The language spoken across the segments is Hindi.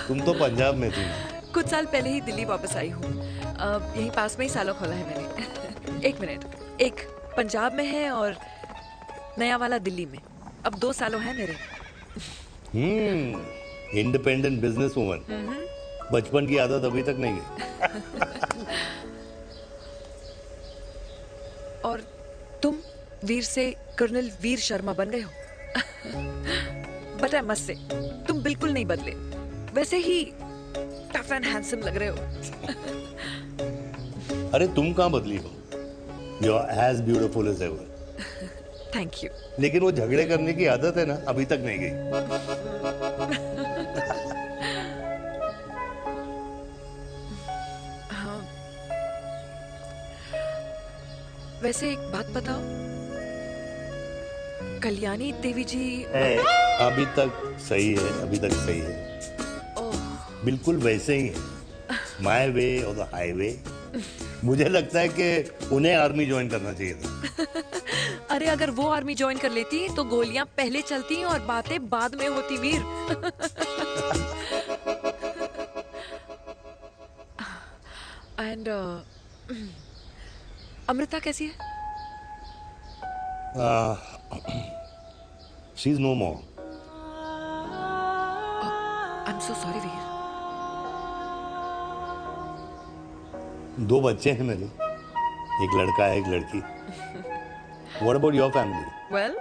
तुम तो पंजाब में थी ना। कुछ साल पहले ही दिल्ली वापस आई हूँ। यहीं पास में ही सालों खोला है मैंने। एक मिनट, एक पंजाब में है और नया वाला दिल्ली में। अब 2 सालों है मेरे। Independent business woman. बचपन की आदत अभी तक नहीं गई। और तुम वीर से कर्नल वीर शर्मा बन गए हो। बट आई मस्ट से, तुम बिल्कुल नहीं बदले, वैसे ही टफ एंड हैंडसम लग रहे हो। अरे तुम कहाँ बदली हो? You are as beautiful as ever. Thank you. लेकिन वो झगड़े करने की आदत है ना, अभी तक नहीं गई। हाँ। वैसे एक बात बताओ, कल्याणी देवी जी अभी तक सही है, अभी तक सही है। बिल्कुल वैसे ही है, माय वे और द हाईवे। मुझे लगता है कि उन्हें आर्मी ज्वाइन करना चाहिए था। अरे अगर वो आर्मी ज्वाइन कर लेती तो गोलियां पहले चलती और बातें बाद में होती वीर। एंड अमृता कैसी है? She is no more. I am so sorry Veer. 2 बच्चे हैं मेरे, एक लड़का है, एक लड़की। What about your family? Well,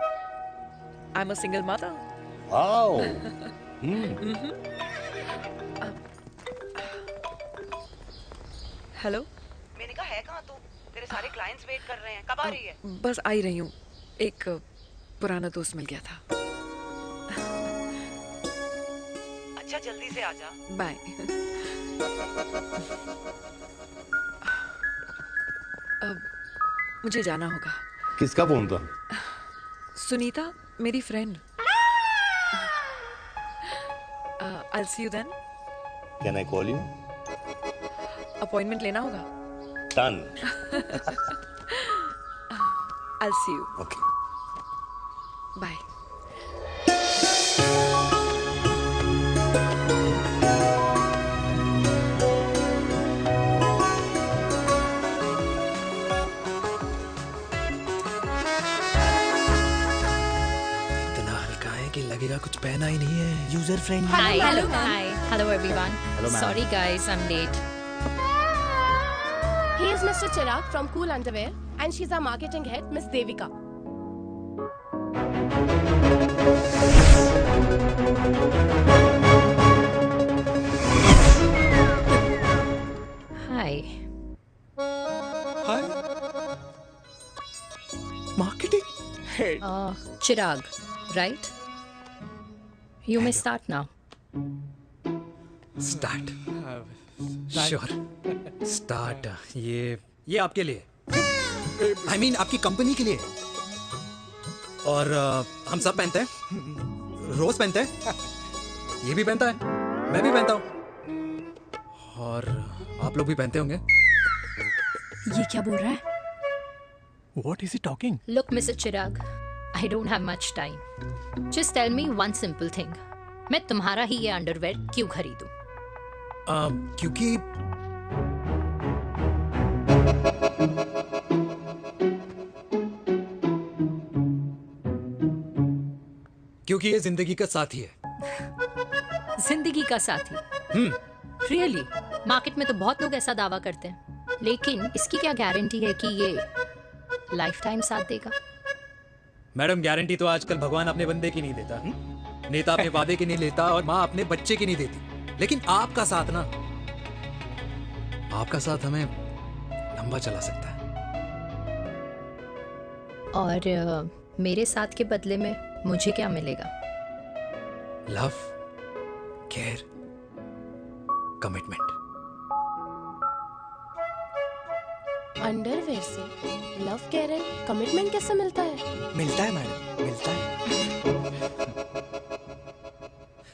I'm a single mother. Wow. Hello. मैंने कहा है कहाँ तू? तेरे सारे क्लाइंट्स वेट कर रहे हैं, कब आ रही है? बस आ ही रही हूँ, एक पुराना दोस्त मिल गया था। अच्छा जल्दी से आ जा। बाय। अब मुझे जाना होगा। किसका फोन था? सुनीता, मेरी friend. I'll see you then. Can I call you? Appointment लेना होगा। Done. I'll see you. Okay. Bye. लगेगा कुछ पहना ही नहीं है। User friendly. Hello everyone. Hello, ma'am. Sorry guys, I'm late. He is Mr. Chirag from Cool Underwear and she's our marketing head, Miss Devika. Hi. Hi. Marketing head. Chirag, right? You may start now. Start. Sure. Start. ये आपके लिए। I mean आपकी कंपनी के लिए। और हम सब पहनते हैं। रोज पहनते हैं। ये भी पहनता है। मैं भी पहनता हूँ। और आप लोग भी पहनते होंगे। ये क्या बोल रहा है? What is he talking? Look, Mr. Chirag, I don't have much time. Just tell me one simple thing. मैं तुम्हारा ही ये अंडरवेयर क्यों खरीदूं? क्योंकि ये जिंदगी का साथी है। जिंदगी का साथी? Really? मार्केट में तो बहुत लोग ऐसा दावा करते हैं, लेकिन इसकी क्या गारंटी है कि ये लाइफ टाइम साथ देगा? मैडम, गारंटी तो आजकल भगवान अपने बंदे की नहीं देता, नेता अपने वादे की नहीं लेता और माँ अपने बच्चे की नहीं देती, लेकिन आपका साथ ना, आपका साथ हमें लंबा चला सकता है। और मेरे साथ के बदले में मुझे क्या मिलेगा? Love, care, commitment. अंडरवेयर से लव, केयर एंड कमिटमेंट कैसे मिलता है? मिलता है मैडम, मिलता है।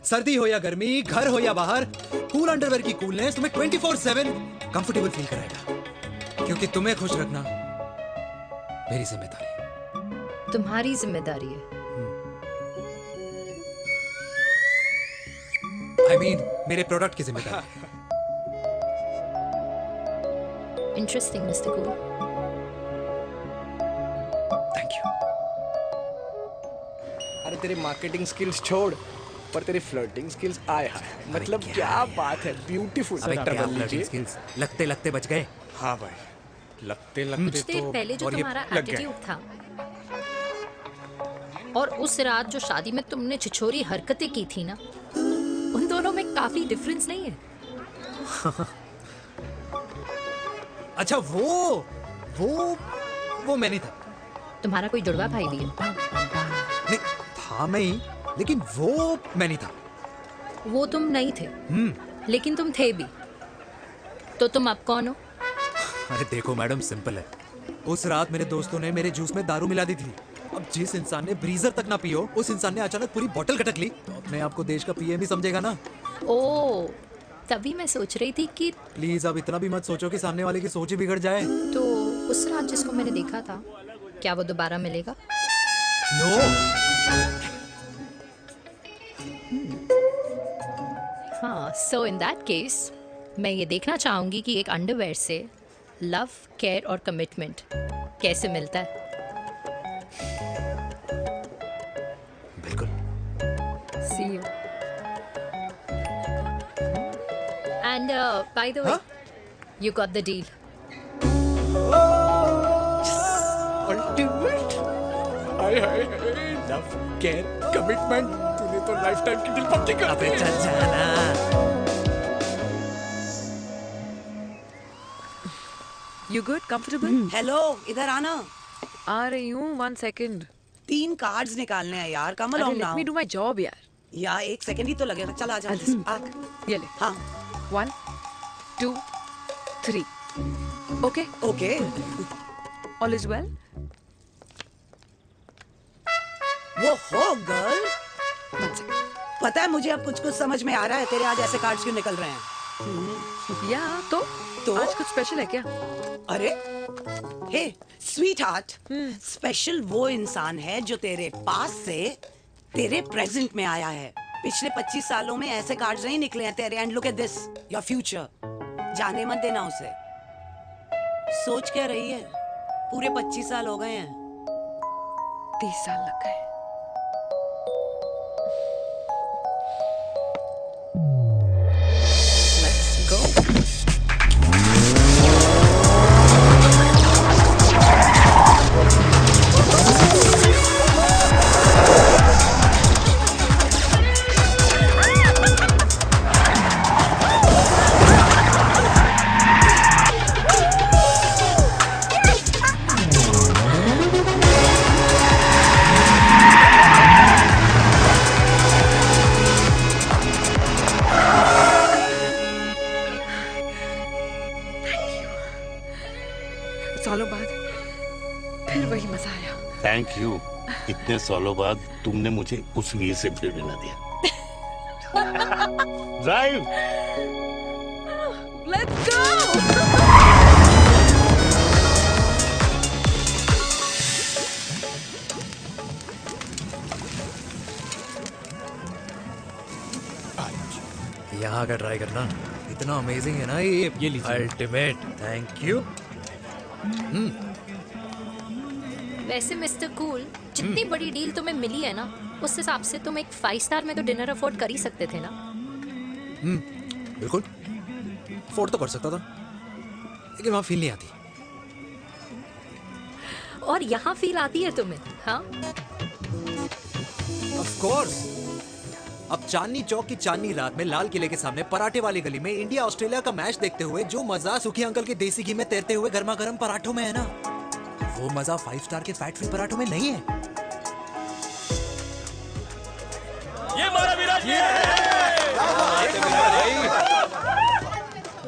सर्दी हो या गर्मी, घर हो या बाहर, कूल अंडरवेयर की कूलनेस तुम्हें 24/7 कंफर्टेबल फील कराएगा, क्योंकि तुम्हें खुश रखना मेरी जिम्मेदारी है। तुम्हारी जिम्मेदारी है। I mean, मेरे प्रोडक्ट की जिम्मेदारी। Interesting mister cool. Thank you. अरे तेरी मार्केटिंग स्किल्स छोड़, पर तेरी फ्लर्टिंग स्किल्स आए हाय, मतलब क्या क्या बात है, ब्यूटीफुल। अबे क्या flirting skills? लगते लगते बच गए। हाँ भाई, लगते लगते कुछ देर पहले जो और ये तुम्हारा लग गए। एटीट्यूड था और उस रात जो शादी में तुमने छिछोरी हरकतें की थी ना, उन दोनों में काफी डिफरेंस नहीं है? अच्छा वो मैं नहीं था। तुम्हारा कोई जुड़वा भाई भी है? नहीं था मैं ही, लेकिन वो मैं नहीं था। वो तुम नहीं थे, लेकिन तुम थे भी। तो तुम अब कौन हो? अरे देखो मैडम, सिंपल है। उस रात मेरे दोस्तों ने मेरे जूस में दारू मिला दी थी। अब जिस इंसान ने ब्रीजर तक ना पियो, उस इंसान ने अचानक पूरी बोतल गटक ली, तो अपने आप को देश का पीएम ही समझेगा ना। ओ, तभी मैं सोच रही थी कि प्लीज अब इतना भी मत सोचो कि सामने वाले की सोच ही बिगड़ जाए। तो उस रात जिसको मैंने देखा था, क्या वो दोबारा मिलेगा? नो। हाँ, सो इन दैट केस मैं ये देखना चाहूंगी कि एक अंडरवेयर से लव, केयर और कमिटमेंट कैसे मिलता है। बिल्कुल। See you. And by the way, you got the deal. Ultimate, hi hi hi, love, care, commitment, तूने तो लाइफ टाइम की डील पक्की कर दी है। You good? Comfortable? हेलो, इधर आना। आ रही हूँ, 1 second. 3 कार्ड्स निकालने हैं यार, कम अरे along let now। me do my job यार. यार 1 सेकंड ही तो लगेगा, चल आ जा। आ, ये ले. हाँ, 1, 2, 3. Okay? Okay. All is well? वो हो गर्ल, 1 second. पता है मुझे अब कुछ समझ में आ रहा है, तेरे आज ऐसे कार्ड्स क्यों निकल रहे हैं। या तो तो? आज कुछ स्पेशल है क्या? अरे हे स्वीट हार्ट, स्पेशल वो इंसान है जो तेरे पास से तेरे प्रेजेंट में आया है। पिछले 25 सालों में ऐसे कार्ड्स नहीं निकले हैं तेरे। And look at this, your future. जाने मत देना उसे। सोच क्या रही है, पूरे 25 साल हो गए हैं। 30 साल लग गए. Let's go. सालों बाद फिर वही मजा आया. Thank you. इतने सालों बाद तुमने मुझे उस वीर से फिर मिला दिया। ड्राइव। Let's go. यहाँ का ट्राई करना, इतना अमेजिंग है ना ये लीजिए। अल्टीमेट। Thank you. वैसे मिस्टर कूल, जितनी बड़ी डील तुम्हें मिली है ना, उस हिसाब से तुम एक 5 स्टार में तो डिनर अफोर्ड कर ही सकते थे ना। बिल्कुल, अफोर्ड तो कर सकता था, लेकिन वहाँ फील नहीं आती। और यहाँ फील आती है तुम्हें? हाँ, ऑफ कोर्स। अब चांदनी चौक की चांदनी रात में लाल किले के सामने पराठे वाली गली में इंडिया ऑस्ट्रेलिया का मैच देखते हुए जो मजा सुखी अंकल के देसी घी में तैरते हुए गर्मा गर्म पराठों में है ना, वो मजा 5 स्टार के फैट फ्री पराठों में नहीं है।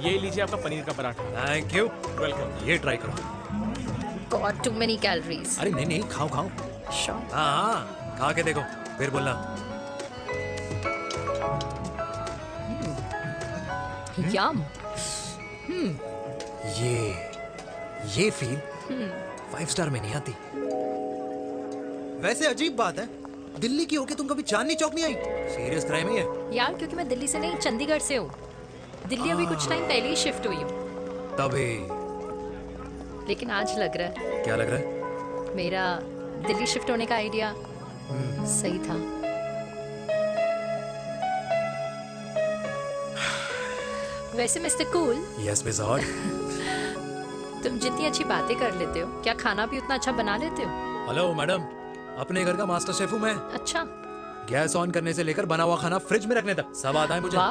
ये लीजिए आपका पनीर का पराठा। Thank you. वेलकम। ये ट्राई करो। Got too many calories. अरे नहीं नहीं, खाओ खाओ। श्योर। हाँ, खा के देखो फिर बोलना। यम। ये फील 5 स्टार में नहीं आती। वैसे अजीब बात है, दिल्ली की होके तुम कभी चांदनी चौक नहीं आई? सीरियस क्राइम है ये। यार क्योंकि मैं दिल्ली से नहीं चंडीगढ़ से हूँ। दिल्ली अभी कुछ टाइम पहले ही शिफ्ट हुई हूँ। तभी। लेकिन आज लग रहा है क्या लग रहा है? मेरा दिल्ली शिफ्ट होने का आइडिया सही था। वैसे mister cool, yes miss hot. तुम जितनी अच्छी बातें कर लेते हो, क्या खाना भी उतना अच्छा बना लेते हो? हेलो मैडम, अपने घर का मास्टर शेफ हूँ मैं। अच्छा। गैस ऑन करने से लेकर बना हुआ खाना फ्रिज में रखने तक सब आता है मुझे। वाह।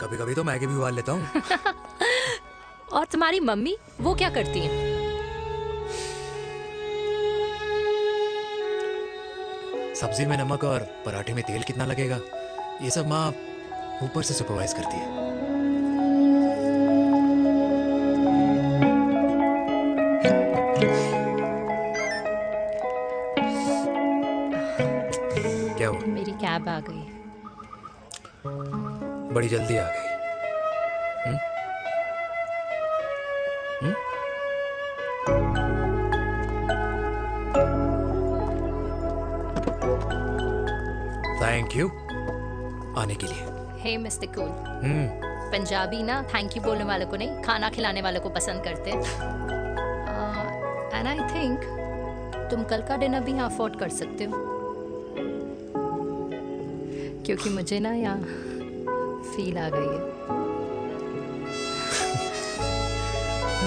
कभी कभी तो मैगी भी उबाल लेता हूँ। और तुम्हारी मम्मी वो क्या करती हैं? सब्जी में नमक और पराठे में तेल कितना लगेगा, ये सब माँ ऊपर से सुपरवाइज करती है। क्या हुआ? मेरी कैब आ गई। बड़ी जल्दी आ गई। थैंक यू आने के लिए। हे मिस्टर कूल, पंजाबी ना थैंक यू बोलने वालों को नहीं, खाना खिलाने वालों को पसंद करते हैं। एंड आई थिंक तुम कल का डिनर भी यहाँ अफोर्ड कर सकते हो, क्योंकि मुझे ना यहाँ फील आ गई है।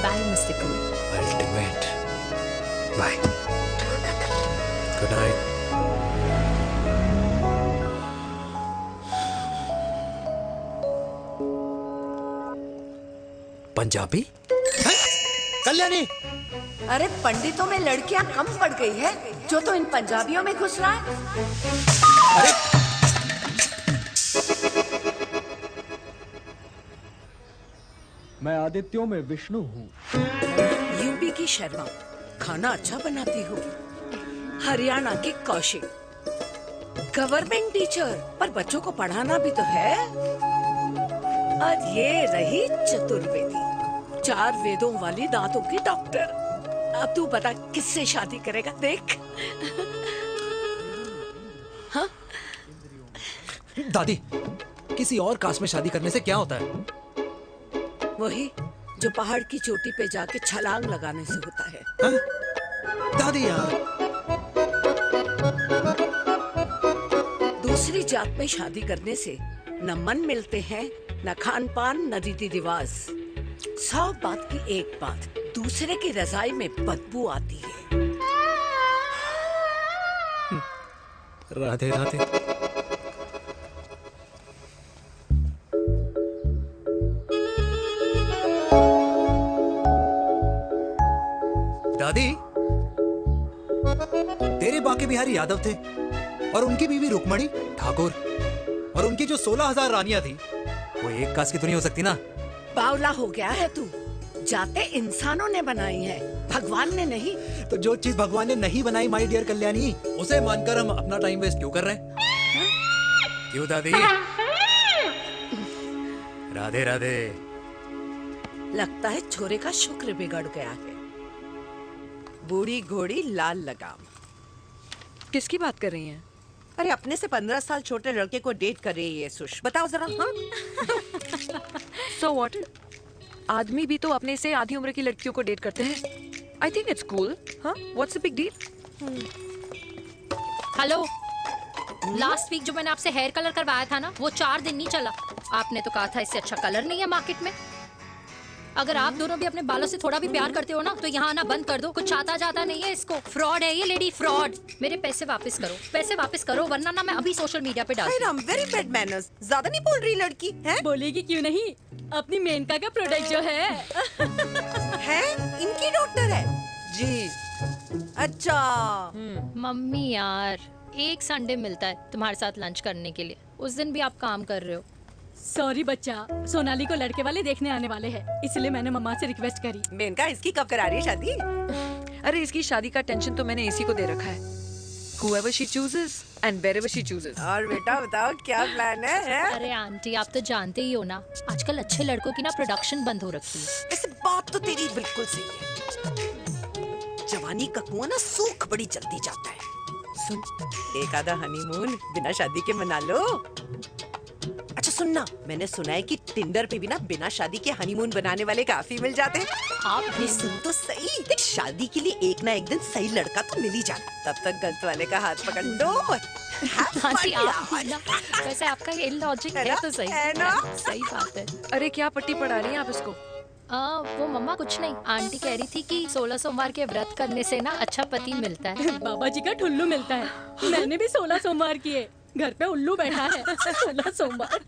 Bye mister cool. Ultimate. Bye. Good night. Punjabi? Kalyani! अरे पंडितों में लड़कियां कम पड़ गई है जो तो इन पंजाबियों में घुस रहा है। अरे मैं आदित्यों में विष्णु हूँ। यूपी की शर्मा, खाना अच्छा बनाती हो। हरियाणा के कौशिक, गवर्नमेंट टीचर, पर बच्चों को पढ़ाना भी तो है। और ये रही चतुर्वेदी, 4 वेदों वाली दांतों की डॉक्टर। अब तू बता किससे शादी करेगा? देख। हाँ? दादी, किसी और कास्ट में शादी करने से क्या होता है? वही जो पहाड़ की चोटी पे जाके छलांग लगाने से होता है। हाँ? दादी यार। दूसरी जात में शादी करने से न मन मिलते हैं, न खान पान, न रीति रिवाज। 100 बात की एक बात, दूसरे की रजाई में बदबू आती है। राधे राधे। दादी, तेरे बाके बिहारी यादव थे और उनकी बीवी रुक्मणी ठाकुर, और उनकी जो 16,000 रानियां थी वो एक कास्ट की तो नहीं हो सकती ना? बावला हो गया है तू। जाते इंसानों ने बनाई है, भगवान ने नहीं। तो जो चीज भगवान ने नहीं बनाई माय डियर कल्याणी, उसे मानकर हम अपना टाइम वेस्ट क्यों कर रहे हैं? क्यों दादी? राधे राधे। लगता है छोरे का शुक्र बिगड़ गया है। बूढ़ी घोड़ी लाल लगाम। किसकी बात कर रही हैं? अरे अपने से 15 साल छोटे लड़के को डेट कर रही है सुश, बताओ जरा। हाँ? So what? आदमी भी तो अपने से आधी उम्र की लड़कियों को डेट करते हैं। I think it's cool. हाँ? What's the big deal? Hello, last week जो मैंने आपसे हेयर कलर करवाया था ना, वो 4 दिन नहीं चला। आपने तो कहा था इससे अच्छा कलर नहीं है मार्केट में। अगर आप दोनों भी अपने बालों से थोड़ा भी प्यार करते हो ना, तो यहाँ आना बंद कर दो। कुछ आता जाता नहीं है इसको। फ्रॉड है ये लेडी, फ्रॉड। मेरे पैसे वापस करो, पैसे वापस करो, वरना ना मैं अभी सोशल मीडिया पे डाल राम, वेरी बैड मैनर्स। ज्यादा नहीं बोल रही लड़की है? बोलेगी क्यों नहीं? अपनी मेनका का प्रोडक्ट जो है इनकी डॉक्टर है जी। अच्छा। मम्मी यार, एक संडे मिलता है तुम्हारे साथ लंच करने के लिए, उस दिन भी आप काम कर रहे हो। सॉरी बच्चा, सोनाली को लड़के वाले देखने आने वाले हैं, इसलिए मैंने मम्मा से रिक्वेस्ट करी। मेनका, इसकी कब करा रही है शादी? अरे इसकी शादी का टेंशन तो मैंने इसी को दे रखा है। Whoever she chooses and wherever she chooses. और बेटा बताओ क्या प्लान है? अरे आंटी, आप तो जानते ही हो ना, आजकल अच्छे लड़कों की ना प्रोडक्शन बंद हो रखी है। ऐसे बात तो तेरी बिल्कुल सही है। जवानी का कुआं ना सूख बड़ी जल्दी जाता है। सुन, एक आधा हनीमून बिना शादी के मना लो। अच्छा सुनना, मैंने सुना है कि टिंडर पे भी ना बिना शादी के हनीमून बनाने वाले काफी मिल जाते हैं। आप भी सुन तो सही, देख शादी के लिए एक ना एक दिन सही लड़का तो मिल ही जाता, तब तक गलत वाले का हाथ पकड़ लो। आंटी आप भी ना, वैसे आपका ये लॉजिक है तो सही है ना? सही बात है। अरे क्या पट्टी पढ़ा रही हैं आप इसको? वो मम्मा कुछ नहीं, आंटी कह रही थी कि 16 सोमवार के व्रत करने से ना अच्छा पति मिलता है। बाबा जी का ठुल्लू मिलता है। मैंने भी 16 सोमवार किए, घर पे उल्लू बैठा है। 16 सोमवार।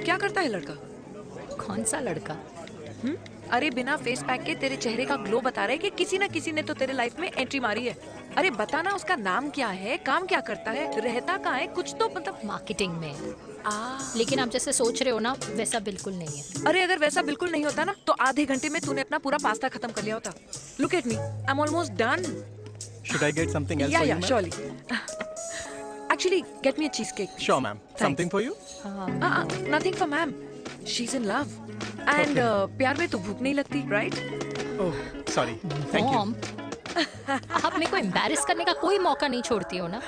क्या करता है लड़का? कौन सा लड़का? अरे बिना फेस पैक के तेरे चेहरे का ग्लो बता रहे कि किसी ना किसी ने तो तेरे लाइफ में एंट्री मारी है। अरे बता ना, उसका नाम क्या है, काम क्या करता है, रहता कहाँ है, कुछ तो मतलब। मार्केटिंग में। लेकिन आप जैसे सोच रहे हो ना वैसा बिल्कुल नहीं है। अरे अगर वैसा बिल्कुल नहीं होता ना तो आधे घंटे में तूने अपना पूरा पास्ता खत्म कर लिया होता। Look at me, I am almost done. Should I get something else for you, ma'am? surely. Actually, get me a cheesecake. Sure, ma'am. Something for you? Nothing for ma'am. She's in love. And प्यार में तो भूख नहीं लगती, right? Oh, sorry. Thank you. Mom, आप मेरे को एम्बैरेस करने का कोई मौका नहीं छोड़ती हो ना।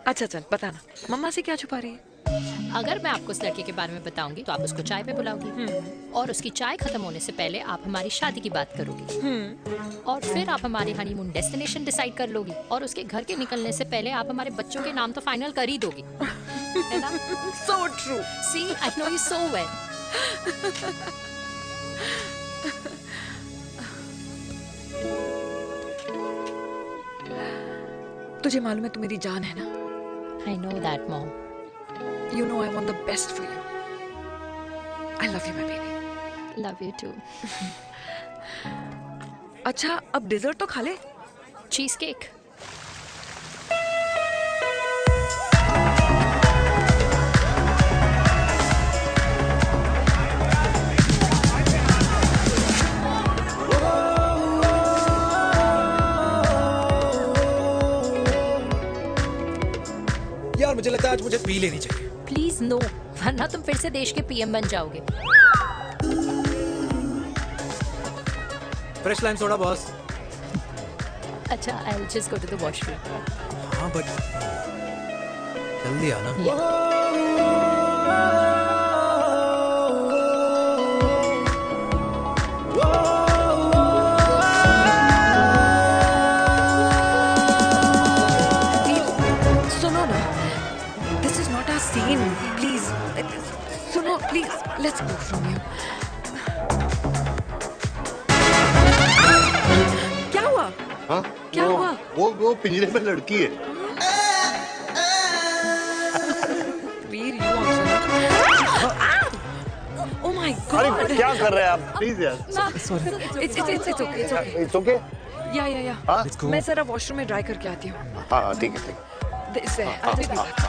अच्छा चल बताना, मम्मा से क्या छुपा रही है? अगर मैं आपको उस लड़के के बारे में बताऊंगी तो आप उसको चाय पे बुलाओगी, और उसकी चाय खत्म होने से पहले आप हमारी शादी की बात करोगी, और फिर आप हमारे हनीमून डेस्टिनेशन डिसाइड कर लोगी, और उसके घर के निकलने से पहले आप हमारे बच्चों के नाम तो फाइनल कर ही दोगी, है ना? So true. See, I know you so well. तुझे मालूम है तू मेरी जान है ना? I know that, mom. You know I want the best for you. I love you, my baby. Love you too. अच्छा अब डिजर्ट तो खा ले। Cheese cake. यार मुझे लगता है आज मुझे पी लेनी चाहिए। प्लीज नो, वरना तुम फिर से देश के पीएम बन जाओगे। Fresh lime soda boss. अच्छा, I'll just go to the washroom. हाँ बट जल्दी आना। सुनो ना, this is not our scene. Please, सुनो please, let's go from here. क्या हुआ? हाँ? क्या हुआ? वो पिंजरे में लड़की है। वीर, you also. Oh my God. अरे क्या कर रहे हैं आप? प्लीज यार। It's okay. It's okay? या हाँ? मैं जरा वॉशरूम में ड्राई करके आती हूँ। हाँ ठीक है। This है, I'll be back.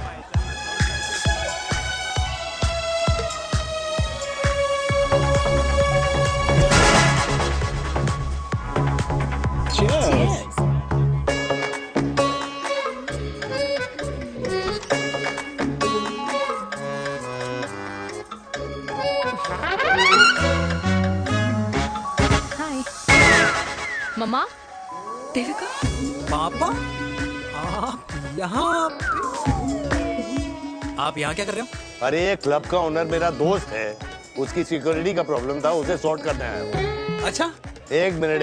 Cheers. हाय मम्मा। देविका, पापा आप यहाँ क्या कर रहे हो? अरे ये क्लब का ओनर मेरा दोस्त है, उसकी सिक्योरिटी का प्रॉब्लम था, उसे सॉर्ट करने आया हूँ। अच्छा एक मिनट।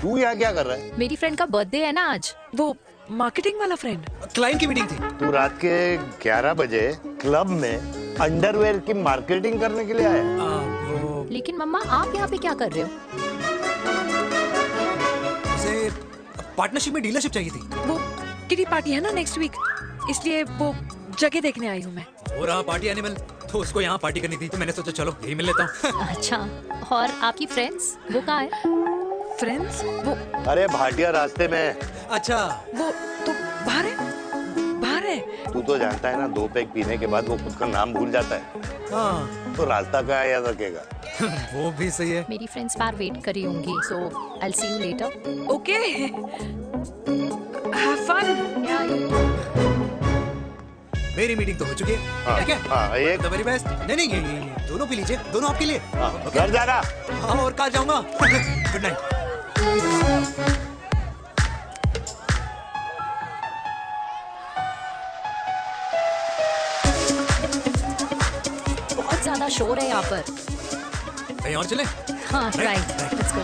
तू यहाँ क्या कर रहा है? मेरी फ्रेंड का बर्थडे है ना आज। वो मार्केटिंग वाला फ्रेंड। क्लाइंट की मीटिंग थी। तू रात के 11 बजे क्लब में अंडरवेयर की मार्केटिंग करने के लिए आया? वो लेकिन मम्मा आप यहाँ पे क्या कर रहे हो? उसे पार्टनरशिप में डीलरशिप चाहिए थी। वो किटी पार्टी है ना नेक्स्ट वीक, इसलिए वो जगह देखने आई हूँ मैं। हो रहा पार्टी एनिमल, तो उसको यहाँ पार्टी करनी थी, तो मैंने सोचा चलो यही मिल लेता हूँ। अच्छा, और आपकी फ्रेंड्स वो कहाँ है? फ्रेंड्स? वो अरे भाटिया रास्ते में। अच्छा वो तो बाहर है। तू तो जानता है ना, 2 पैक पीने के बाद वो खुद का नाम भूल जाता है, हाँ तो रास्ता कहाँ याद रखेगा? वो भी सही है। मेरी फ्रेंड्स बाहर वेट कर रही होंगी, so I will see you later. Okay, have fun. मेरी मीटिंग तो हो चुकी है। हाँ, ठीक है? हाँ, एक- द वेरी बेस्ट। नहीं, ये दोनों पी लीजिए, दोनों आपके लिए। ओके? घर जाना। हाँ, और कहाँ जाऊंगा? Good night. बहुत ज्यादा शोर है यहाँ पर। कहीं और चले? हाँ राइट, लेट्स गो।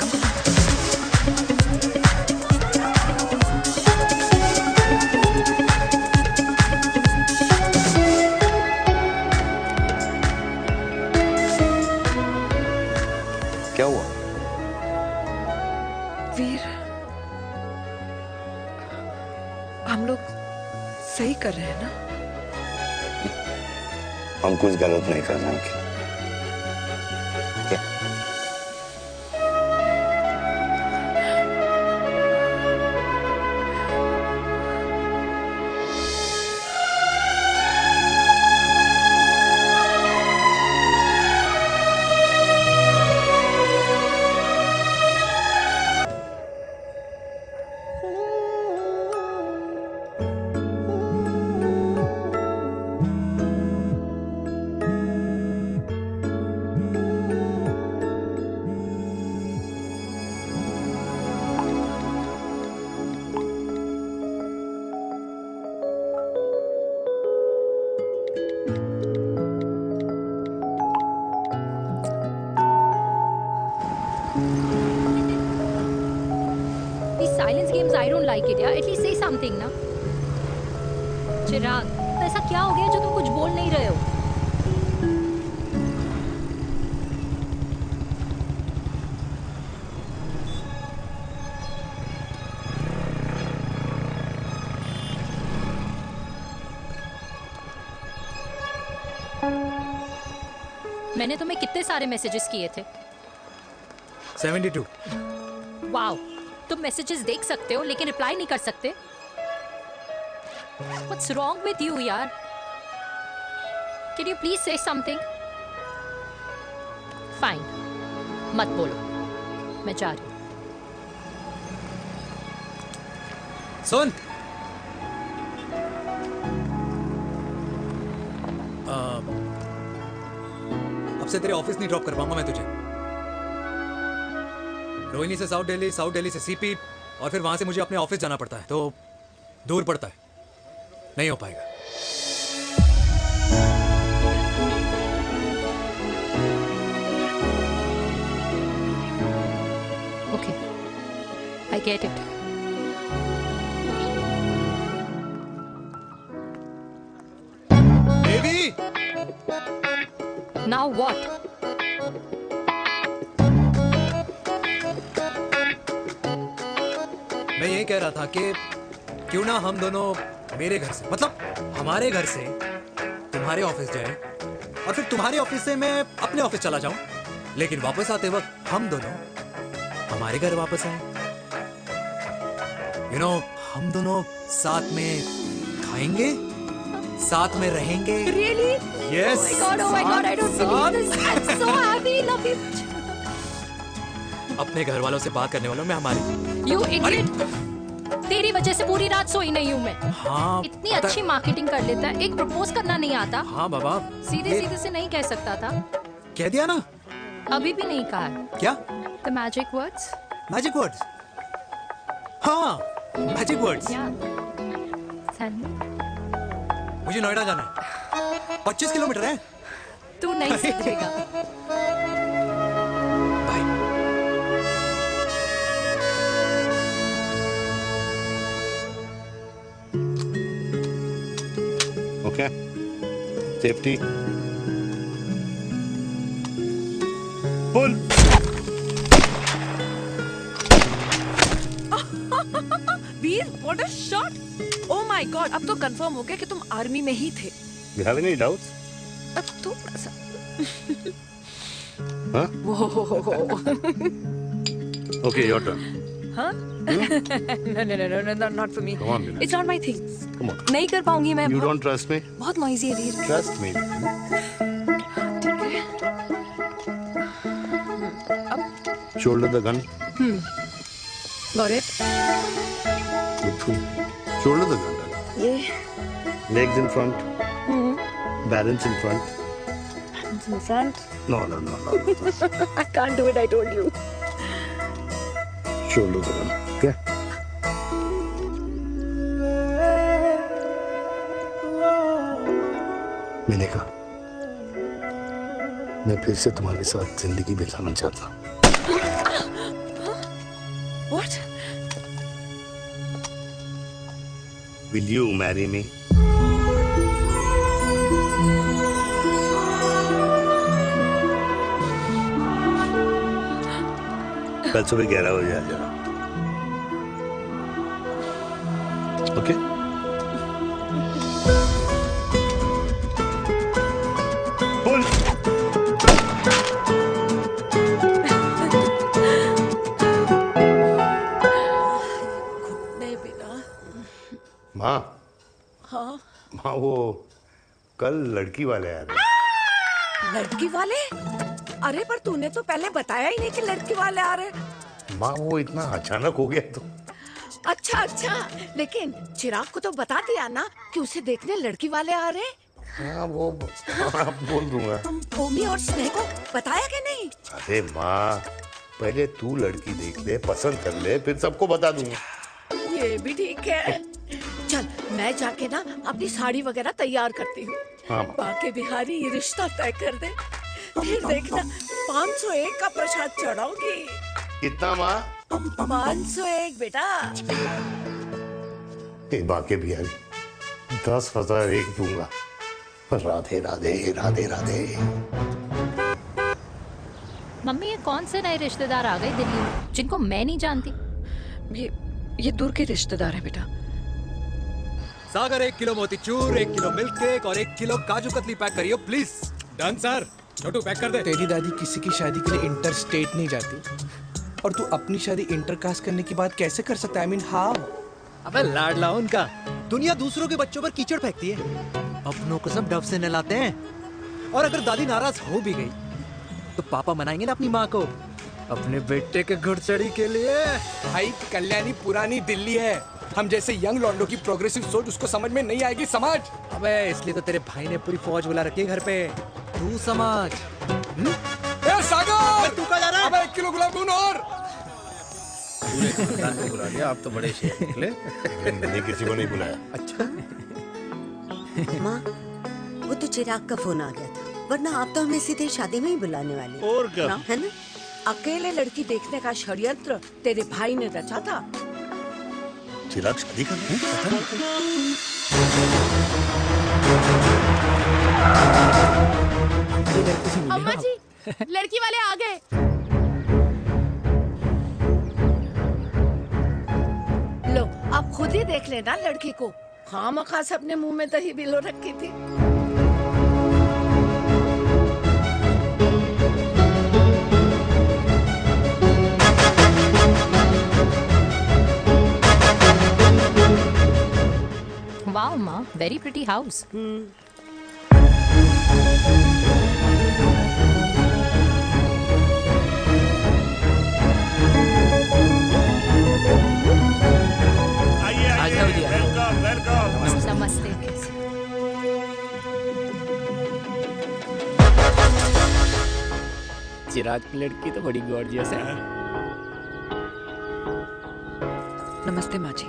क्या हुआ? वीर, हम लोग सही कर रहे हैं ना? हम कुछ गलत नहीं कर रहे हैं। क्या? These silence games, I don't like it यार. At least say something ना. चिराग, तो ऐसा क्या हो गया जो तुम कुछ बोल नहीं रहे हो? मैंने तुम्हें कितने सारे मैसेजेस किए थे? 72। वाओ, तुम मैसेजेस देख सकते हो लेकिन रिप्लाई नहीं कर सकते? What's wrong with you यार? Can you please say something? Fine, मत बोलो, मैं जा रही हूँ। सुन, अब से तेरे ऑफिस नहीं ड्रॉप कर पाऊंगा मैं तुझे। रोहिणी से साउथ दिल्ली से सीपी, और फिर वहां से मुझे अपने ऑफिस जाना पड़ता है, तो दूर पड़ता है, नहीं हो पाएगा। Okay, I get it. Baby, Now what? मैं यही कह रहा था कि क्यों ना हम दोनों मेरे घर से, मतलब हमारे घर से तुम्हारे ऑफिस जाए, और फिर तुम्हारे ऑफिस से मैं अपने ऑफिस चला जाऊं, लेकिन वापस आते वक्त हम दोनों हमारे घर वापस आए। यू नो, हम दोनों साथ में खाएंगे, साथ में रहेंगे। Really? Yes. Oh my God, I don't believe this. I'm so happy, love you. अपने घर वालों से बात करने वालों में हमारी। You idiot. तेरी वजह से पूरी रात सोई नहीं हूँ मैं। हाँ, इतनी पता- अच्छी मार्केटिंग कर लेता है, एक प्रपोज करना नहीं आता? हाँ बाबा, सीधे सीधे से नहीं कह सकता था? कह दिया ना। अभी भी नहीं कहा है। क्या? The magic words? Magic words? हाँ, magic words. Yeah. Tell me. मुझे नोएडा जाना है, 25 किलोमीटर है। तू नहीं सीखेगा। Bye. Okay, safety pull. Veer, what a shot! Oh my God, अब तो कंफर्म हो गया कि तुम आर्मी में ही थे। You have any doubts? अब थोड़ा सा। Huh? वो Okay, your turn. हाँ? No, not for me. Come on, Bina. It's not my thing. Come on. नहीं कर पाऊंगी मैं। You don't trust me? बहुत नॉइजी है वीर। Trust me. Shoulder the gun. Got it? Shoulder the gun. ये Legs in front. Balance in front. In front. No. I can't do it, I told you. Shoulder down. Okay. मैंने कहा मैं फिर से तुम्हारे साथ जिंदगी बिताना चाहता हूँ। What? Will you marry me? कल सुबह 11 बजे आ जाना। ओके? बोल। नहीं बेटा। माँ हाँ। माँ वो कल लड़की वाले आ रहे हैं। लड़की वाले? अरे पर तूने तो पहले बताया ही नहीं कि लड़की वाले आ रहे। माँ वो इतना अचानक हो गया तो। अच्छा, लेकिन चिराग को तो बता दिया ना कि उसे देखने लड़की वाले आ रहे। हाँ वो आप बोल दूंगा। ओमी और स्नेह को बताया कि नहीं? अरे माँ पहले तू लड़की देख ले, पसंद कर ले, फिर सबको बता दूंगा। ये भी ठीक है। चल मैं जाके ना अपनी साड़ी वगैरह तैयार करती हूँ। हाँ। बाकी बिहारी ये रिश्ता तय कर दे, फिर देखना 501 का प्रसाद चढ़ाऊंगी। कितना माँ? 501 बेटा। बाकी बिहारी 10,001 दूंगा। राधे राधे राधे राधे। मम्मी ये कौन से नए रिश्तेदार आ गए दिल्ली में जिनको मैं नहीं जानती? ये दूर के रिश्तेदार हैं बेटा। सागर 1 किलो मोतीचूर, 1 किलो मिल्क केक और 1 किलो काजू कतली पैक करियो please. Done sir. Chhotu pack कर दे। तेरी दादी किसी की शादी के लिए इंटर स्टेट नहीं जाती और तू अपनी शादी इंटर कास्ट करने की बात कैसे कर सकता है? I mean, how? अबे लाडला उनका। दुनिया दूसरों के बच्चों पर कीचड़ फेंकती है, अपनों को सब डब से नहलाते हैं। और अगर दादी नाराज हो भी गई तो पापा मनाएंगे ना अपनी माँ को अपने बेटे के घुड़चढ़ी के लिए। भाई कल्याणी पुरानी दिल्ली है, हम जैसे यंग लॉन्डो की प्रोग्रेसिव सोच उसको समझ में नहीं आएगी। समझ। अबे इसलिए तो तेरे भाई ने पूरी फौज बुला रखी है घर पे, तू समझ। सागर तू कहाँ जा रहा है? अबे 1 किलो गुलाब जामुन और। पूरे बुला लिया, आप तो बड़े शेर निकले। मैंने किसी को नहीं बुलाया। अच्छा माँ वो तो चिराग का फोन आ गया था, वरना आप तो हमें सीधे शादी में ही बुलाने वाले। और क्या? है ना? अकेले लड़की देखने का षड्यंत्र तेरे भाई ने रचा था। चिराग शादी कर रहे हैं? अम्मा जी लड़की वाले आ गए। लो अब खुद ही देख लेना लड़की को। खामखा से अपने मुंह में दही बिलो रखी थी। वाओ माँ, वेरी प्रिटी हाउस। नमस्ते। चिराग की लड़की तो बड़ी गॉर्जियस है। नमस्ते माँ जी।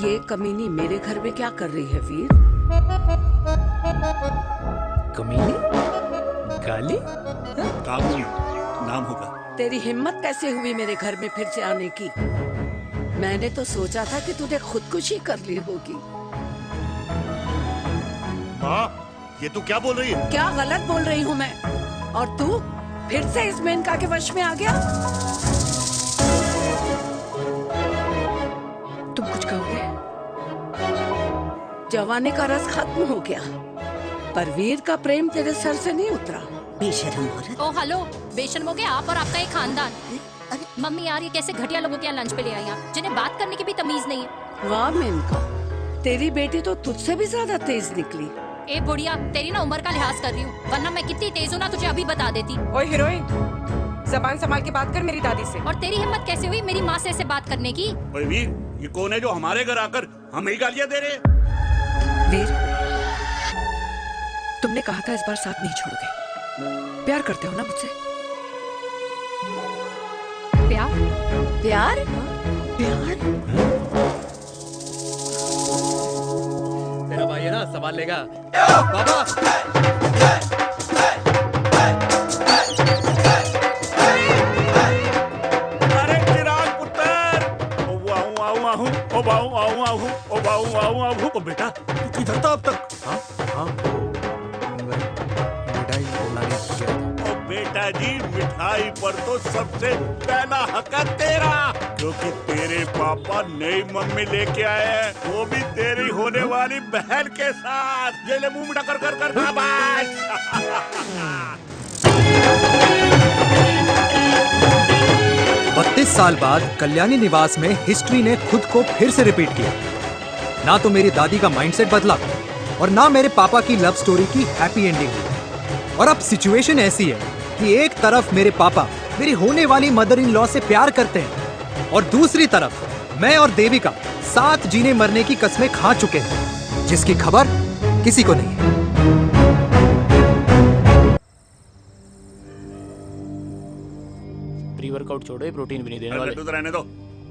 ये कमीनी मेरे घर में क्या कर रही है वीर? कमीनी? गाली? काबू नाम होगा। तेरी हिम्मत कैसे हुई मेरे घर में फिर से आने की? मैंने तो सोचा था कि तूने खुदकुशी कर ली होगी। माँ ये तू क्या बोल रही है? क्या गलत बोल रही हूँ मैं? और तू फिर से इस मेनका के वश में आ गया? तुम कुछ कहोगे? जवानी का रस खत्म हो गया, पर वीर का प्रेम तेरे सर से नहीं उतरा। बेशरम औरत। ओ हेलो, बेशर्म हो गए आप और आपका एक खानदान। मम्मी यार ये कैसे घटिया लोगों के यहाँ लंच पे ले आई आप, जिन्हें बात करने की भी तमीज नहीं है। वाह मेनका, तेरी बेटी तो तुझसे भी ज्यादा तेज निकली। ए बुढ़िया, तेरी ना उम्र का लिहाज कर रही हूँ, वरना मैं कितनी तेज हूँ ना तुझे अभी बता देती। ओए हीरोइन, जबान संभाल के बात कर मेरी दादी से। और तेरी हिम्मत कैसे हुई मेरी माँ से ऐसे बात करने की? ओए वीर, ये कौन है जो हमारे घर आकर हमें ही गालियाँ दे रहे हैं? वीर, तुमने कहा था इस बार साथ नहीं छोड़ोगे। प्यार करते हो ना मुझसे? प्यार? प्यार? प्यार? तेरा भाई है ना, संभाल लेगा। बाबा अरे चिराग पुत्र, ओ बाऊ, ओ बेटा तू किधर था अब तक? हाँ मिठाई लाने गया था। ओ बेटा जी, मिठाई पर तो सबसे पहला हक है तेरा, क्योंकि तेरे पापा नई मम्मी लेके आए हैं, वो भी तेरी होने वाली बहन के साथ। ये ले मुंह मीठा कर कर कर शाबाश। 32 साल बाद कल्याणी निवास में हिस्ट्री ने खुद को फिर से रिपीट किया। ना तो मेरी दादी का माइंडसेट बदला और ना मेरे पापा की लव स्टोरी की हैप्पी एंडिंग हुई। और अब सिचुएशन ऐसी है कि एक तरफ मेरे पापा मेरी होने वाली मदर इन लॉ से प्यार करते हैं और दूसरी तरफ मैं और देविका साथ जीने मरने की कस्में खा चुके हैं, जिसकी खबर किसी को नहीं है। प्री वर्कआउट छोड़ो, ये प्रोटीन भी नहीं देने अरे वाले। लड्डू तो रहने दो।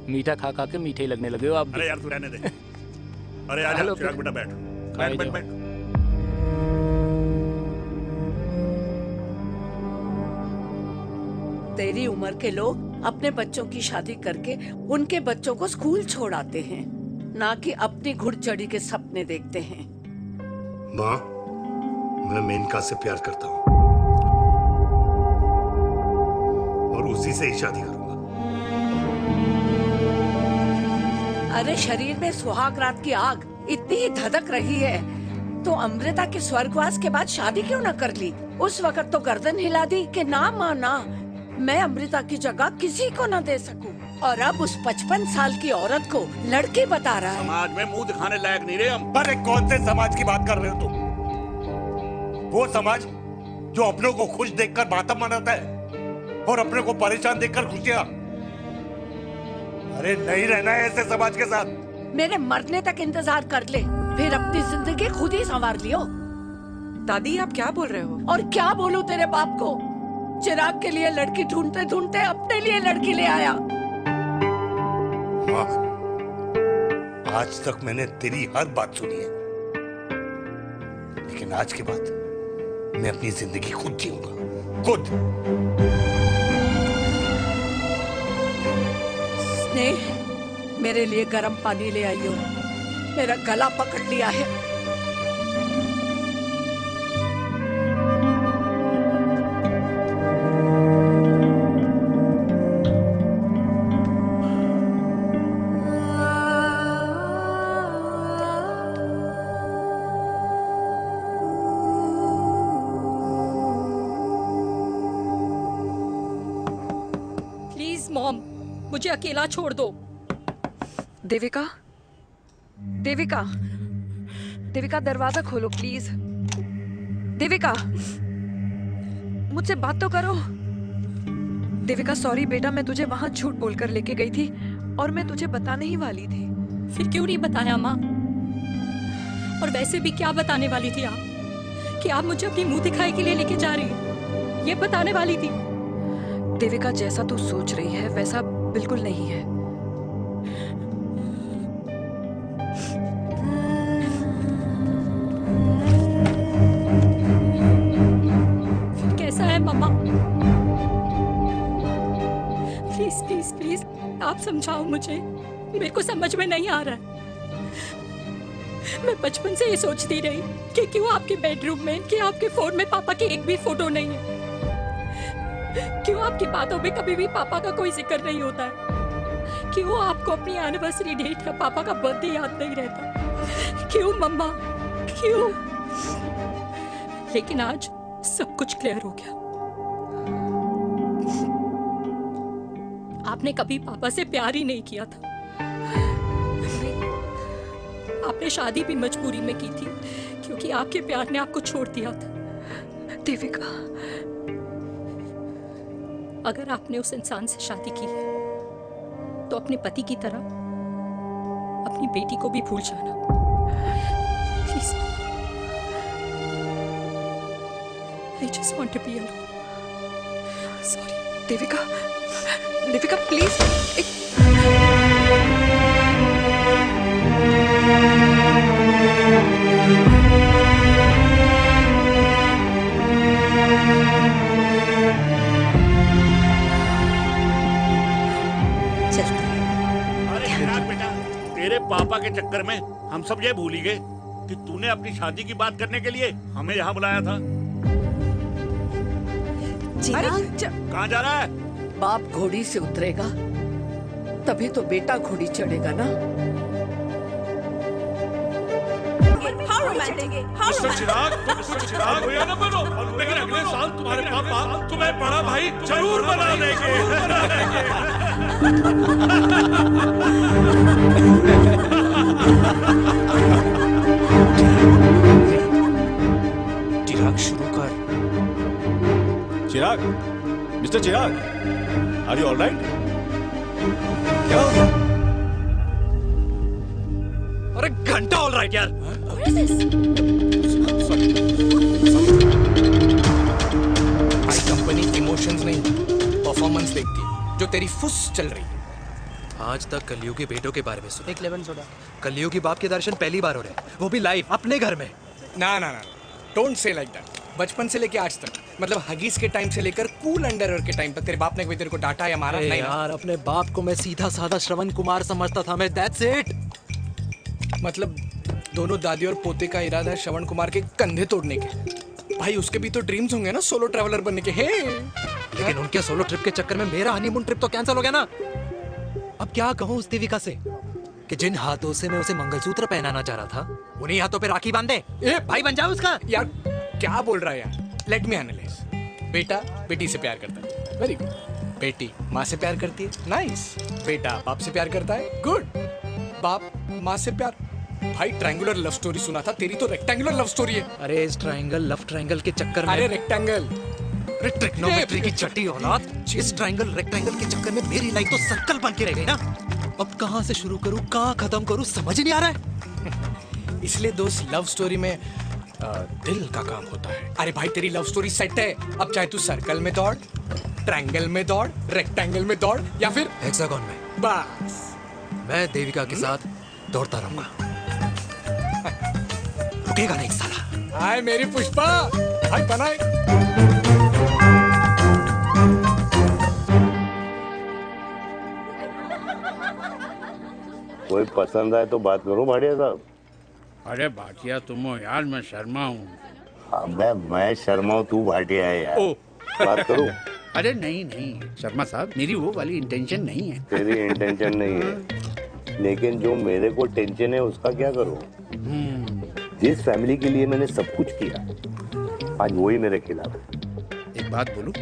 मीठा खा खा के मीठे ही लगने लगे हो आप भी। अरे यार तू रहने दे। अरे आजा हेलो, चिराग बेटा, बैठ खाए बैठ जाओ। बैठ। तेरी उम्र के लोग अपने बच्चों की शादी करके उनके बच्चों को स्कूल छोड़ाते हैं, ना कि अपनी घुड़चढ़ी के सपने देखते हैं। माँ, मैं मेनका से प्यार करता हूँ और उसी से ही शादी करूंगा। अरे शरीर में सुहाग रात की आग इतनी ही धधक रही है तो अमृता के स्वर्गवास के बाद शादी क्यों न कर ली? उस वक्त तो गर्दन हिला दी कि ना माना, मैं अमृता की जगह किसी को न दे सकूं। और अब उस 55 साल की औरत को लड़की बता रहा है। समाज में मुंह दिखाने लायक नहीं रहे हम। अरे कौन से समाज की बात कर रहे हो तुम? वो समाज जो अपनों को खुश देखकर मातम मनाता है और अपने को परेशान देखकर खुशियां। अरे नहीं रहना है ऐसे समाज के साथ। मेरे मरने तक इंतजार कर ले, फिर अपनी जिंदगी खुद ही संवार लियो। दादी आप क्या बोल रहे हो? और क्या बोलूं तेरे बाप को? चिराग के लिए लड़की ढूंढते ढूंढते अपने लिए लड़की ले आया। माँ, आज तक मैंने तेरी हर बात सुनी है, लेकिन आज के बाद मैं अपनी जिंदगी खुद जीऊंगा, खुद। स्नेह, मेरे लिए गर्म पानी ले आइयो, मेरा गला पकड़ लिया है। प्लीज मॉम, मुझे अकेला छोड़ दो। देविका, देविका, देविका दरवाजा खोलो प्लीज। देविका, मुझसे बात तो करो। देविका सॉरी बेटा, मैं तुझे वहां झूठ बोलकर लेके गई थी और मैं तुझे बताने ही वाली थी। फिर क्यों नहीं बताया माँ? और वैसे भी क्या बताने वाली थी आप? कि आप मुझे अपनी मुंह दिखाई के लिए लेके जा रही हैं, ये बताने वाली थी। देविका जैसा तू सोच रही है वैसा बिल्कुल नहीं है। फिर कैसा है मम्मा? प्लीज प्लीज प्लीज आप समझाओ मुझे, मेरे को समझ में नहीं आ रहा है। मैं बचपन से ये सोचती रही कि क्यों आपके बेडरूम में, कि आपके फोन में पापा की एक भी फोटो नहीं है, क्यों आपकी बातों में कभी भी पापा का कोई जिक्र नहीं होता है, क्यों आपको अपनी एनिवर्सरी डेट या पापा का बर्थडे याद नहीं रहता, क्यों मम्मा क्यों? लेकिन आज सब कुछ क्लियर हो गया। आपने कभी पापा से प्यार ही नहीं किया था। आपने शादी भी मजबूरी में की थी क्योंकि आपके प्यार ने आपको छोड़ दिया था। देविका, अगर आपने उस इंसान से शादी की है तो अपने पति की तरह अपनी बेटी को भी भूल जाना please. I just want to be alone. Sorry. Devika, Devika please एक अरे चिराग बेटा, तेरे पापा के चक्कर में हम सब ये भूल ही गए कि तूने अपनी शादी की बात करने के लिए हमें यहाँ बुलाया था। कहाँ जा रहा है? बाप घोड़ी से उतरेगा तभी तो बेटा घोड़ी चढ़ेगा ना। चिराग, तुम कुछ चिराग हो या ना बनो, लेकिन अगले साल तुम्हारे पापा तुम्हें बड़ा भाई जरूर बना देंगे। चिराग शुरू कर। Chirag, mister Chirag, are you alright? क्या हो गया? अरे घंटा ऑलराइट यार। भाई कंपनी इमोशंस नहीं परफॉर्मेंस देखती है, जो तेरी फुस चल रही है। आज तक कलयुगी बेटों के बारे में सुना। एक लेमन सोडा। कलयुगी बाप के दर्शन पहली बार हो रहे हैं, वो भी लाइव अपने घर में। ना ना ना, डोंट से लाइक दैट। बचपन से लेके आज तक, मतलब हगीज के टाइम से लेकर कूल अंडरवेयर के टाइम तक तेरे बाप ने कभी तेरे को डांटा या मारा? नहीं यार, अपने बाप को मैं सीधा साधा श्रवण कुमार समझता था मैं, दैट्स इट। मतलब दोनों दादी और पोते का इरादा है श्रवण कुमार के कंधे तोड़ने के। भाई उसके भी तो ड्रीम्स होंगे ना सोलो ट्रैवलर बनने के। हे लेकिन उनके सोलो ट्रिप के चक्कर में मेरा हनीमून ट्रिप तो कैंसिल हो गया ना। अब क्या कहूँ उस देविका से कि जिन हाथों से मैं उसे मंगलसूत्र पहनाना चाह रहा था, उन्हीं हाथों पे राखी बांध दे। ए भाई बन जाओ उसका। यार क्या बोल रहा है यार? Let me analyse. बेटा बेटी से प्यार करता है, वेरी गुड। बेटी माँ से प्यार करती है, नाइस। बेटा बाप से प्यार करता है, गुड। बाप माँ से प्यार। भाई ट्रायंगुलर लव स्टोरी सुना था, तेरी तो रेक्टेंगुलर लव स्टोरी है। अरे इस ट्रायंगल लव ट्रायंगल के चक्कर में, अरे रेक्टेंगल, अरे ट्रिग्नोमेट्री की चटी औलाद। इस ट्रायंगल रेक्टेंगल के चक्कर में मेरी लाइफ तो सर्कल बन के रह गई ना। अब कहाँ से शुरू करूँ, कहाँ खत्म करूँ, समझ ही नहीं आ रहा है। इसलिए दोस्त लव स्टोरी में दिल का काम होता है। अरे भाई तेरी लव स्टोरी सेट है, अब चाहे तू सर्कल में दौड़, ट्रायंगल में दौड़, रेक्टेंगल में दौड़ या फिर हेक्सागोन में। बस मैं देविका के साथ दौड़ता रहूंगा, रुकेगा नहीं साला। हाय मेरी पुष्पा, भाई बनाए। कोई पसंद आए तो बात करो भाटिया साहब। अरे भाटिया तुम हो यार, मैं शर्मा हूँ। अबे मैं शर्मा हूँ, तू भाटिया है यार। ओ बात करो। अरे नहीं नहीं शर्मा साहब, मेरी वो वाली इंटेंशन नहीं है। तेरी इंटेंशन नहीं है, लेकिन जो मेरे को टेंशन है उसका क्या करूँ? जिस फैमिली के लिए मैंने सब कुछ किया, आज वही मेरे खिलाफ है। एक बात बोलूं,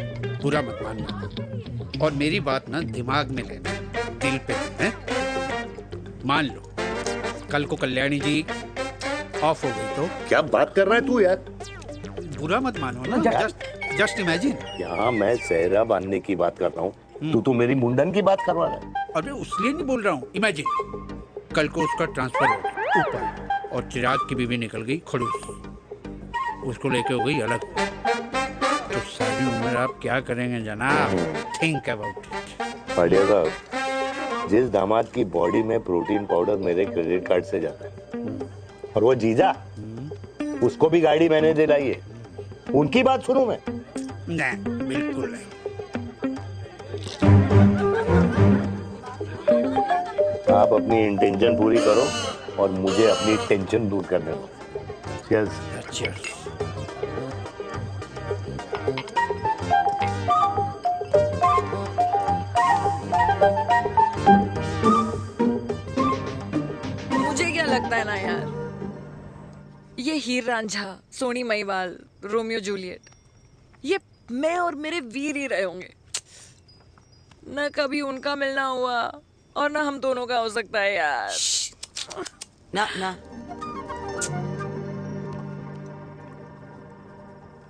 बुरा मत मानना, और मेरी बात ना दिमाग में लेना, दिल पे है। मान लो कल को कल्याणी जी ऑफ हो गई तो क्या बात कर रहा है तू यार? बुरा मत मानो ना, जस्ट इमेजिन। यहाँ मैं सेहरा बांधने की बात कर रहा हूँ, तू तो मेरी मुंडन की बात करवा रहा है। अरे उसलिए नहीं बोल रहा हूँ, इमेजिन कल को उसका ट्रांसफर हो गया ऊपर और चिराग की बीवी निकल गई खड़ूस, उसको लेके हो गई अलग, तो सारी उम्र आप क्या करेंगे जनाब? Think about it. बढ़िया साहब, जिस दामाद की बॉडी में प्रोटीन पाउडर मेरे क्रेडिट कार्ड से जाता है, और वो जीजा, उसको भी गाड़ी मैंने दिलाई है, उनकी बात सुनूं मैं? नहीं, बिल्कुल नहीं। आप अपनी इंटेंशन पूरी करो और मुझे अपनी टेंशन दूर करने दो। चीयर्स। चीयर्स। मुझे क्या लगता है ना यार, ये हीर रांझा, सोनी महिवाल, रोमियो जूलियट, ये मैं और मेरे वीर ही रहे होंगे। न कभी उनका मिलना हुआ और ना हम दोनों का हो सकता है यार। ना ना,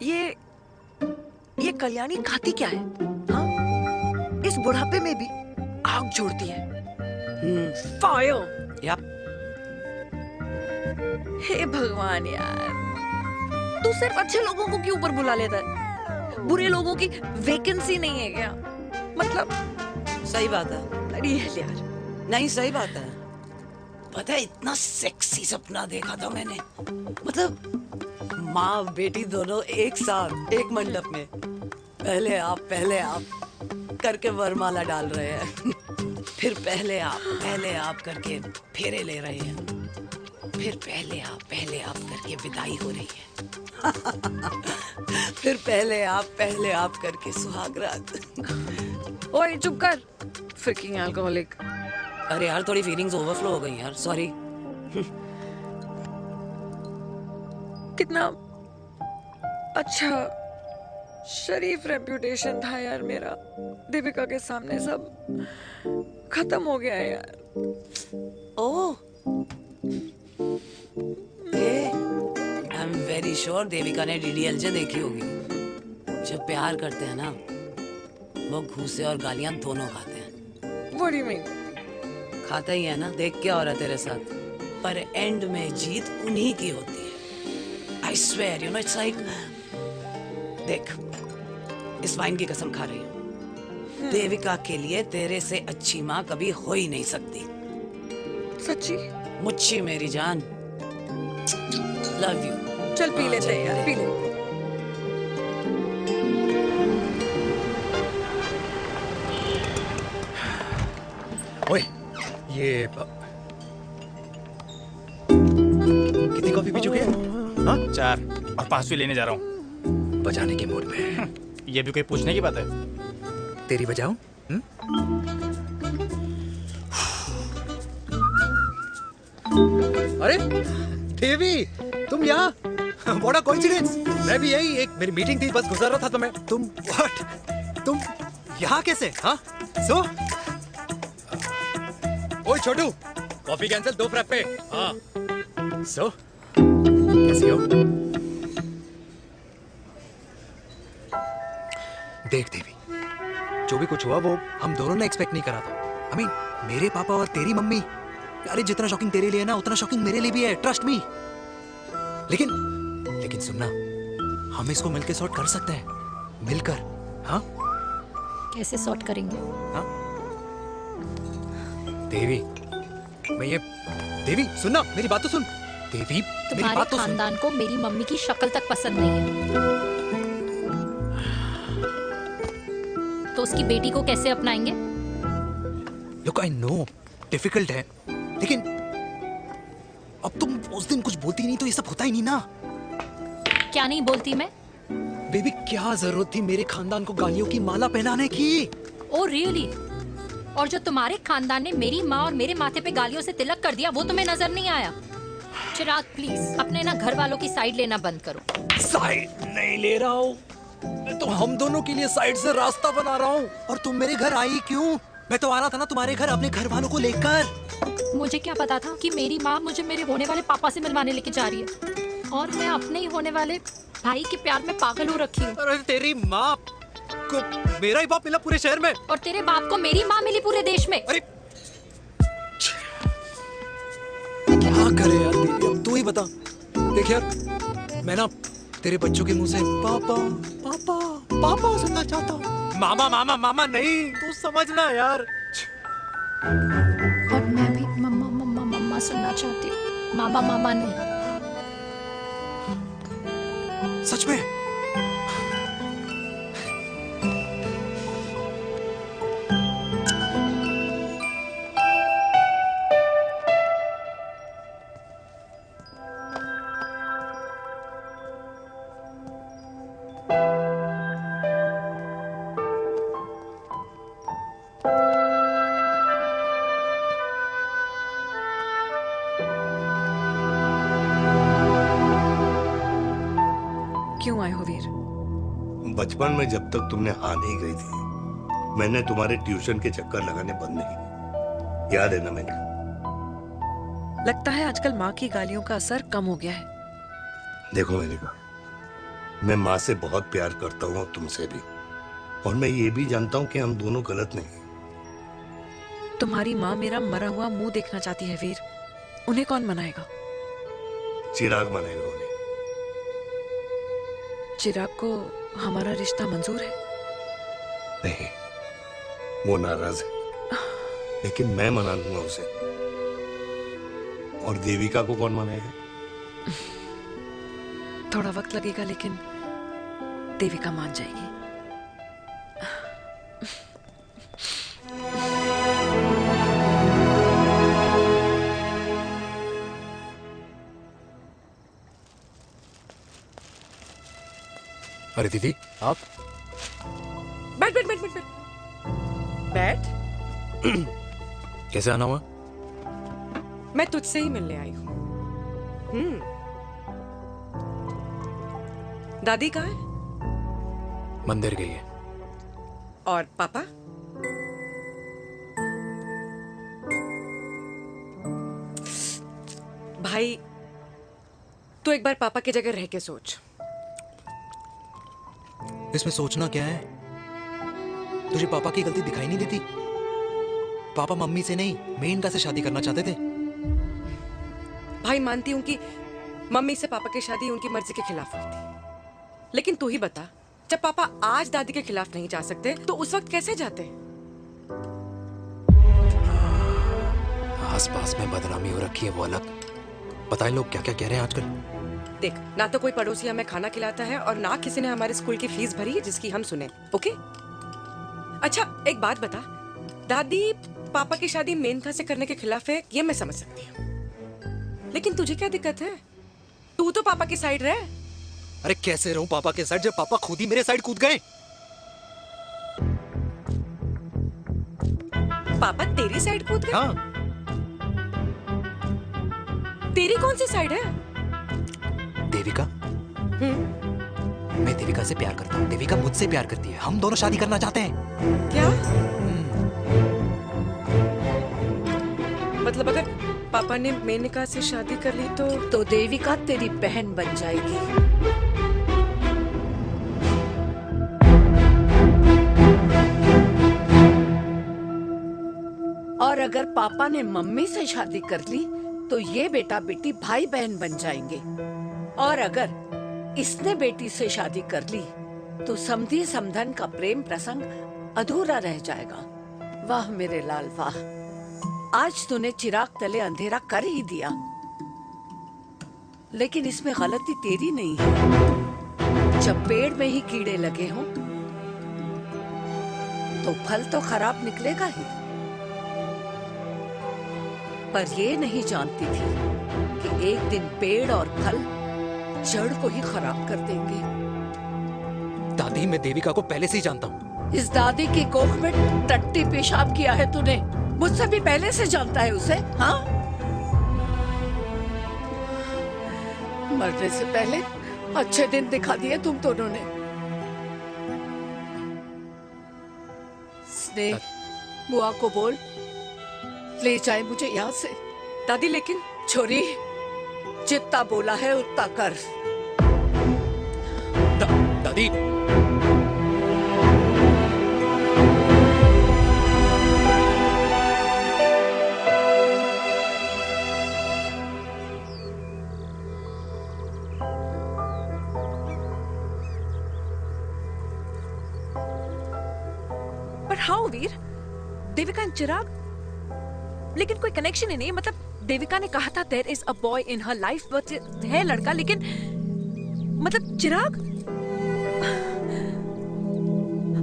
ये कल्याणी खाती क्या है? हाँ? इस बुढ़ापे में भी आग जोड़ती है। फायर। यप। हे भगवान यार, तू सिर्फ अच्छे लोगों को क्यों ऊपर बुला लेता है? बुरे लोगों की वैकेंसी नहीं है क्या? मतलब सही बात है। अरे यार नहीं सही बात है। पता है इतना सेक्सी सपना देखा था मैंने, मतलब माँ बेटी दोनों एक साथ एक मंडप में, पहले आप करके वरमाला डाल रहे हैं फिर पहले आप करके फेरे ले रहे हैं, फिर पहले आप करके विदाई हो रही है फिर पहले आप करके सुहाग रात। ओए चुप कर, फ्रिकिंग अल्कोहलिक। अरे यार थोड़ी फीलिंग्स ओवरफ्लो हो गई यार, सॉरी। कितना अच्छा शरीफ रेप्यूटेशन था यार मेरा, दीपिका के सामने सब खत्म हो गया है यार। Oh, I am very sure Devika ने डीडीएलजे देखी होगी। जब प्यार करते हैं ना वो घूसे और गालियां दोनों खाते हैं। What do you mean? खाता ही है ना, देख क्या हो रहा है तेरे साथ, पर एंड में जीत उन्हीं की होती है। I swear, you know it's like, देख इस वाइन की कसम खा रही हूँ, देविका के लिए तेरे से अच्छी माँ कभी हो ही नहीं सकती। सच्ची? मुच्छी मेरी जान, लव यू। चल पी लेते हैं यार, पी ले। ओए, ये कितनी कॉफी पी चुके हैं? हाँ? 4 और 5वीं लेने जा रहा हूँ। बजाने के मूड में। ये भी कोई पूछने की बात है? तेरी बजाऊं? अरे देवी, तुम यहाँ? What a coincidence! मैं भी यही, एक मेरी मीटिंग थी, बस गुजर रहा था तो मैं। तुम यहाँ कैसे? हाँ? सो? ओए छोटू, कॉफी कैंसिल, 2 फ्रैप्पे। हाँ। सो? कैसी हो? देख देवी, जो भी कुछ हुआ वो हम दोनों ने एक्सपेक्ट नहीं करा था। I mean, मेरे पापा और तेरी मम्मी, अरे जितना शॉकिंग तेरे लिए ना उतना शॉकिंग मेरे लिए भी है, ट्रस्ट मी। लेकिन सुनना, हम इसको मिलकर सॉर्ट कर सकते हैं, मिलकर। हाँ? कैसे सॉर्ट करेंगे? हाँ? देवी, देवी सुनना, मेरी बात तो सुन। देवी, मेरी बात तो सुन। खानदान को मेरी मम्मी की शक्ल तक पसंद नहीं है, तो उसकी बेटी को कैसे अपनाएंगे? Look, I know, डिफिकल्ट है, लेकिन अब तुम उस दिन कुछ बोलती नहीं तो ये सब होता ही नहीं ना। क्या नहीं बोलती मैं? बेबी, क्या जरूरत थी मेरे खानदान को गालियों की माला पहनाने की? Oh really? और जो तुम्हारे खानदान ने मेरी माँ और मेरे माथे पे गालियों से तिलक कर दिया, वो तुम्हें नजर नहीं आया? चिराग प्लीज अपने ना घर वालों की साइड लेना बंद करो। साइड नहीं ले रहा हूँ, मैं तो हम दोनों के लिए साइड से रास्ता बना रहा हूँ। और तुम मेरे घर आई क्यों? मैं तो आ रहा था ना तुम्हारे घर अपने घर वालों को लेकर। मुझे क्या पता था कि मेरी माँ मुझे मेरे होने वाले पापा से मिलवाने लेके जा रही है, और मैं अपने ही होने वाले भाई के प्यार में पागल हो रखी हूँ। अरे तेरी माँ को मेरा ही बाप मिला पूरे शहर में, और तेरे बाप को मेरी माँ मिली पूरे देश में। अरे क्या करे यार देवी, अब तू ही बता। देख यार, मैं ना तेरे बच्चों के मुंह से पापा पापा पापा सुनना चाहता हूँ, मामा मामा मामा नहीं, तू समझना यार। और मैं भी मम्मा मम्मा मम्मा सुनना चाहती हूँ, मामा मामा नहीं। सच में? क्यों आए हो वीर? बचपन में जब तक तुमने हाँ नहीं गई थी, मैंने तुम्हारे ट्यूशन के चक्कर लगाने बंद नहीं किए, याद है ना मैंने? लगता है आजकल माँ की गालियों का असर कम हो गया है। देखो मेरिका, मैं माँ से बहुत प्यार करता हूँ और तुमसे भी, और मैं ये भी जानता हूँ कि हम दोनों गलत नहीं। तुम्हारी माँ मेरा मरा हुआ मुंह देखना चाहती है वीर, उन्हें कौन मनाएगा? चिराग मनाएगा उन्हें। चिराग को हमारा रिश्ता मंजूर है? नहीं, वो नाराज है, लेकिन मैं मना लूंगा उसे। और देविका को कौन मनाएगा? थोड़ा वक्त लगेगा, लेकिन देविका मान जाएगी। अरे दीदी, आप बैठ बैठ बैठ बैठ बैठ। कैसे आना हुआ? मैं तुझसे ही मिलने आई हूँ। दादी कहाँ है? मंदिर गई है। और पापा? भाई, तू एक बार पापा की जगह रह के सोच। इसमें सोचना क्या है? तुझे पापा की गलती दिखाई नहीं देती? पापा मम्मी से नहीं, मेनका से शादी करना चाहते थे। भाई, मानती हूँ कि मम्मी से पापा की शादी उनकी मर्जी के खिलाफ हुई थी, लेकिन तू ही बता, जब पापा आज दादी के खिलाफ नहीं जा सकते तो उस वक्त कैसे जाते? आस पास में बदनामी हो रखी है, वो अलग। पता है लोग क्या क्या कह रहे हैं आजकल? देख, ना तो कोई पड़ोसी हमें खाना खिलाता है और ना किसी ने हमारे स्कूल की फीस भरी है जिसकी हम सुने। ओके? अच्छा, एक बात बता, दादी पापा की शादी मेनका से करने के खिलाफ है, ये मैं समझ सकती हूँ, लेकिन तुझे क्या दिक्कत है? तू तो पापा की साइड रहे। अरे कैसे रहूं पापा के साइड जब पापा खुद ही मेरे साइड कूद गए? पापा तेरी साइड कूद गए? हाँ। तेरी कौन सी साइड है? देविका। मैं देविका से प्यार करता हूँ, देविका मुझसे प्यार करती है, हम दोनों शादी करना चाहते हैं। क्या? मतलब अगर पापा ने मेनका से शादी कर ली तो देविका तेरी बहन बन जाएगी। और अगर पापा ने मम्मी से शादी कर ली तो ये बेटा बेटी भाई बहन बन जाएंगे। और अगर इसने बेटी से शादी कर ली तो समधी समधन का प्रेम प्रसंग अधूरा रह जाएगा। वाह मेरे लाल वाह, आज तूने चिराग तले अंधेरा कर ही दिया, लेकिन इसमें गलती तेरी नहीं है। जब पेड़ में ही कीड़े लगे हों तो फल तो खराब निकलेगा ही। पर ये नहीं जानती थी कि एक दिन पेड़ और फल जड़ को ही खराब कर देंगे। दादी, मैं देविका को पहले से ही जानता हूँ। इस दादी की कोख में टट्टी पेशाब किया है तूने, मुझसे भी पहले से जानता है उसे। हाँ, मरने से पहले अच्छे दिन दिखा दिए तुम दोनों ने। स्नेह, बुआ को बोल ले जाए मुझे यहाँ से। दादी, लेकिन छोरी, जितना बोला है उतना कर। दादी, पर हाउ वीर? देविका एंड चिराग, लेकिन कोई कनेक्शन ही नहीं। मतलब देविका ने कहा था there is a boy in her life, but है लड़का, लेकिन मतलब Chirag,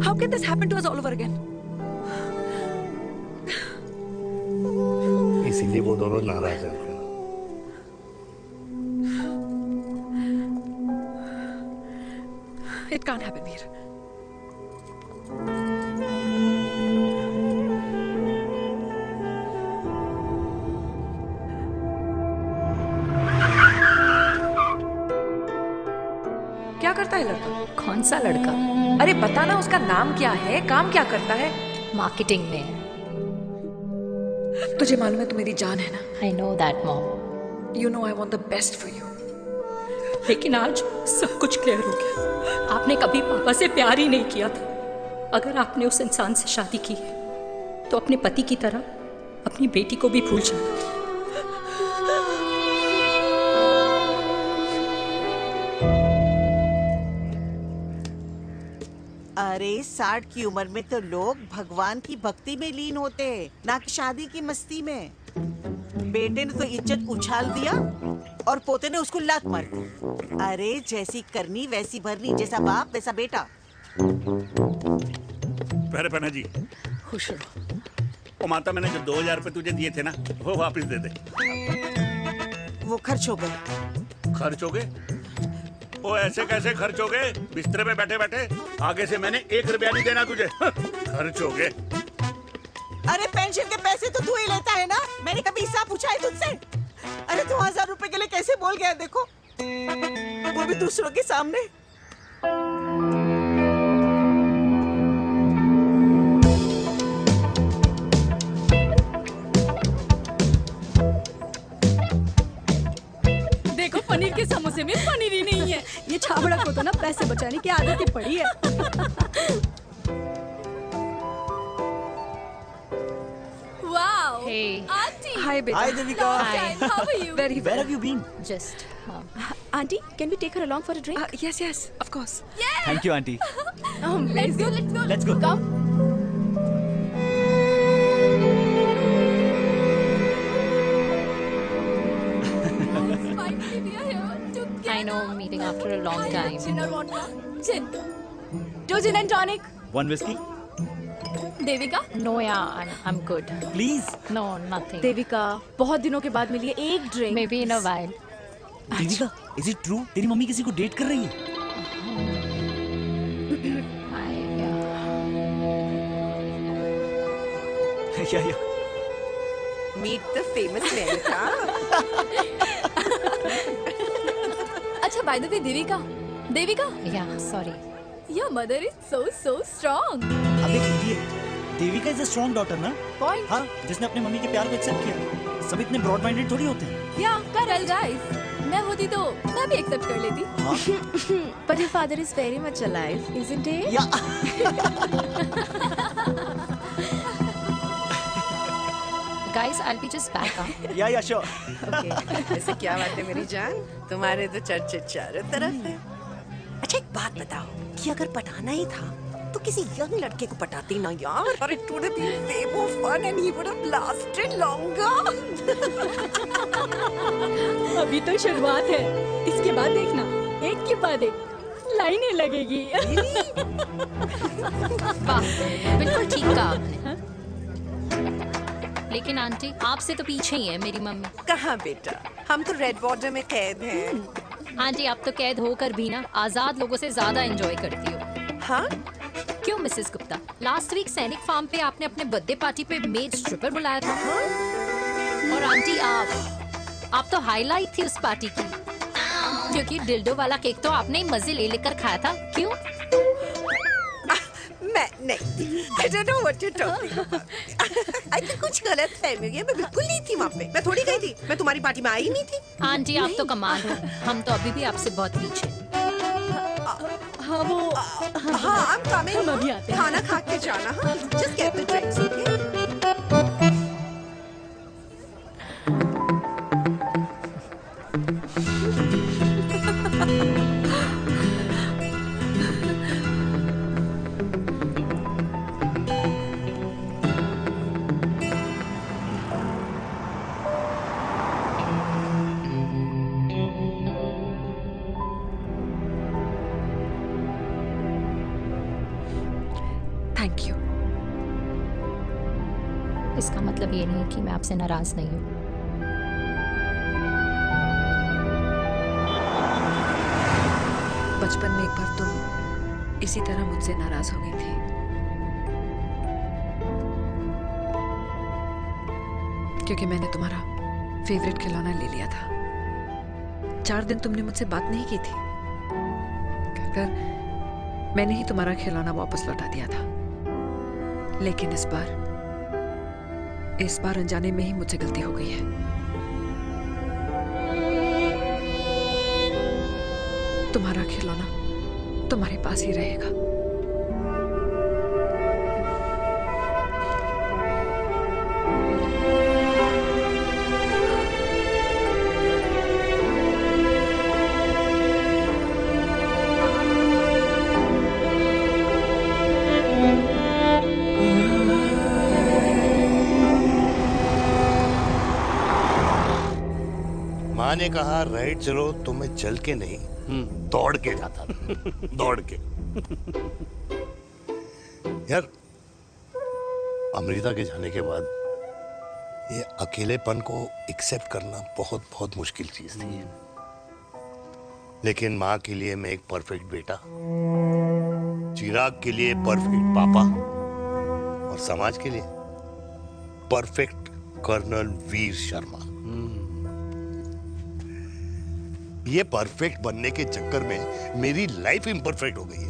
how can this happen to us all over again? इसीलिए वो दोनों नाराज हैं। It can't happen Veer. क्या करता है लड़का? कौन सा लड़का? अरे बता ना, उसका नाम क्या है, काम क्या करता है? मार्केटिंग में है। तुझे मालूम है तू मेरी जान है ना? I know that mom. You know I want the best for you. लेकिन आज सब कुछ क्लियर हो गया। आपने कभी पापा से प्यार ही नहीं किया था। अगर आपने उस इंसान से शादी की है तो अपने पति की तरह अपनी बेटी को भी भूल जाना। अरे 60 की उम्र में तो लोग भगवान की भक्ति में लीन होते हैं, ना कि शादी की मस्ती में। बेटे ने तो इज्जत उछाल दिया और पोते ने उसको लात मार दी। अरे जैसी करनी वैसी भरनी, जैसा बाप वैसा बेटा। पहले पहना जी। खुश रहो। ओ माता, मैंने जो 2000 रुपए तुझे दिए थे ना, वो वापस दे दे। वो खर्च हो गए। खर्च हो गए? ओ ऐसे कैसे खर्च हो गए? बिस्तर पे बैठे बैठे। आगे से मैंने 1 रुपया नहीं देना तुझे। खर्च हो गए। अरे पेंशन के पैसे तो तू ही लेता है ना, मैंने कभी हिसाब पूछा है तुझसे? अरे तू 1000 रुपए के लिए कैसे बोल गया, देखो वो भी दूसरों के सामने। देखो पनीर के समोसे में पनीर ही नहीं है। ये छाबड़ा को तो ना पैसे बचाने की आदत ही पड़ी है। Wow! Hey. Auntie! Hi, beta. Hi, Devika. Hi. How are you? Very well. Where have you been? Just. Auntie, can we take her along for a drink? Yes, yes, of course. Thank you aunty. Let's go, let's go. Let's go. Come. Finally, we are here together. I know, meeting after a long time. Gin or vodka? Gin. 2 gin and tonic. One whisky Devika? No, yeah, I'm good. Please. No, nothing. Devika, बहुत दिनों के बाद मिली है, एक drink. Maybe in a while. Devika, is it true तेरी मम्मी किसी को डेट कर रही है? या Meet the famous America. अच्छा, by the way, Devika, Devika? Yeah, sorry. Your mother is so strong. अबे idiot, Devika is a strong daughter ना? Point. हाँ, जिसने अपने मम्मी के प्यार को एक्सेप्ट किया। सब इतने ब्रॉड माइंडेड थोड़ी होते हैं। Yeah, correct guys. मैं होती तो मैं भी एक्सेप्ट कर लेती। But your father is very much alive, isn't he? Guys, I'll be just back. या श्योर। Okay. ऐसे क्या बात है मेरी जान? तुम्हारे तो चर्चे चारों तरफ है। अच्छा एक बात बताओ कि अगर पटाना ही था तो किसी यंग लड़के को पटाती ना यार। और it would have been way more fun and he would have lasted longer. अभी तो शुरुआत है, इसके बाद देखना, एक के बाद एक लाइनें लगेगी। वाह, बिल्कुल ठीक कहा आपने। लेकिन आंटी, आपसे तो पीछे ही है मेरी मम्मी। कहाँ बेटा, हम तो रेड बॉर्डर में कैद हैं। आंटी, आप तो कैद होकर भी ना आजाद लोगों से ज्यादा एंजॉय करती हो। हाँ? क्यों मिसेस गुप्ता, लास्ट वीक सैनिक फार्म पे आपने अपने बर्थडे पार्टी पे मेड स्ट्रिपर बुलाया था। और आंटी, आप तो हाईलाइट थी उस पार्टी की, क्योंकि डिल्डो वाला केक तो आपने ही मजे ले लेकर खाया था। क्यों? मैं नहीं, I don't know what you're talking about. I think कुछ गलत फहमी हुई है, मैं बिल्कुल नहीं थी वहाँ पे, मैं थोड़ी गई थी, मैं तुम्हारी पार्टी में आई नहीं थी। आंटी, आप तो कमाल हो, हम तो अभी भी आपसे बहुत पीछे। हाँ वो, हाँ I'm coming, हम अभी आते हैं। खाना खा के जाना, हाँ, just get the drinks, okay? Thank you. इसका मतलब ये नहीं कि मैं आपसे नाराज नहीं हूँ। बचपन में एक बार तुम इसी तरह मुझसे नाराज हो गई थी। क्योंकि मैंने तुम्हारा फेवरेट खिलौना ले लिया था। 4 दिन तुमने मुझसे बात नहीं की थी। फिर मैंने ही तुम्हारा खिलौना वापस लौटा दिया था। लेकिन इस बार अनजाने में ही मुझसे गलती हो गई है। तुम्हारा खिलौना तुम्हारे पास ही रहेगा। मैंने कहा राइट चलो तो मैं चल के नहीं दौड़ के जाता था। दौड़ के। यार अमृता के जाने के बाद ये अकेलेपन को एक्सेप्ट करना बहुत बहुत मुश्किल चीज थी। लेकिन माँ के लिए मैं एक परफेक्ट बेटा, चिराग के लिए परफेक्ट पापा और समाज के लिए परफेक्ट कर्नल वीर शर्मा। ये परफेक्ट बनने के चक्कर में मेरी लाइफ इम्परफेक्ट हो गई है।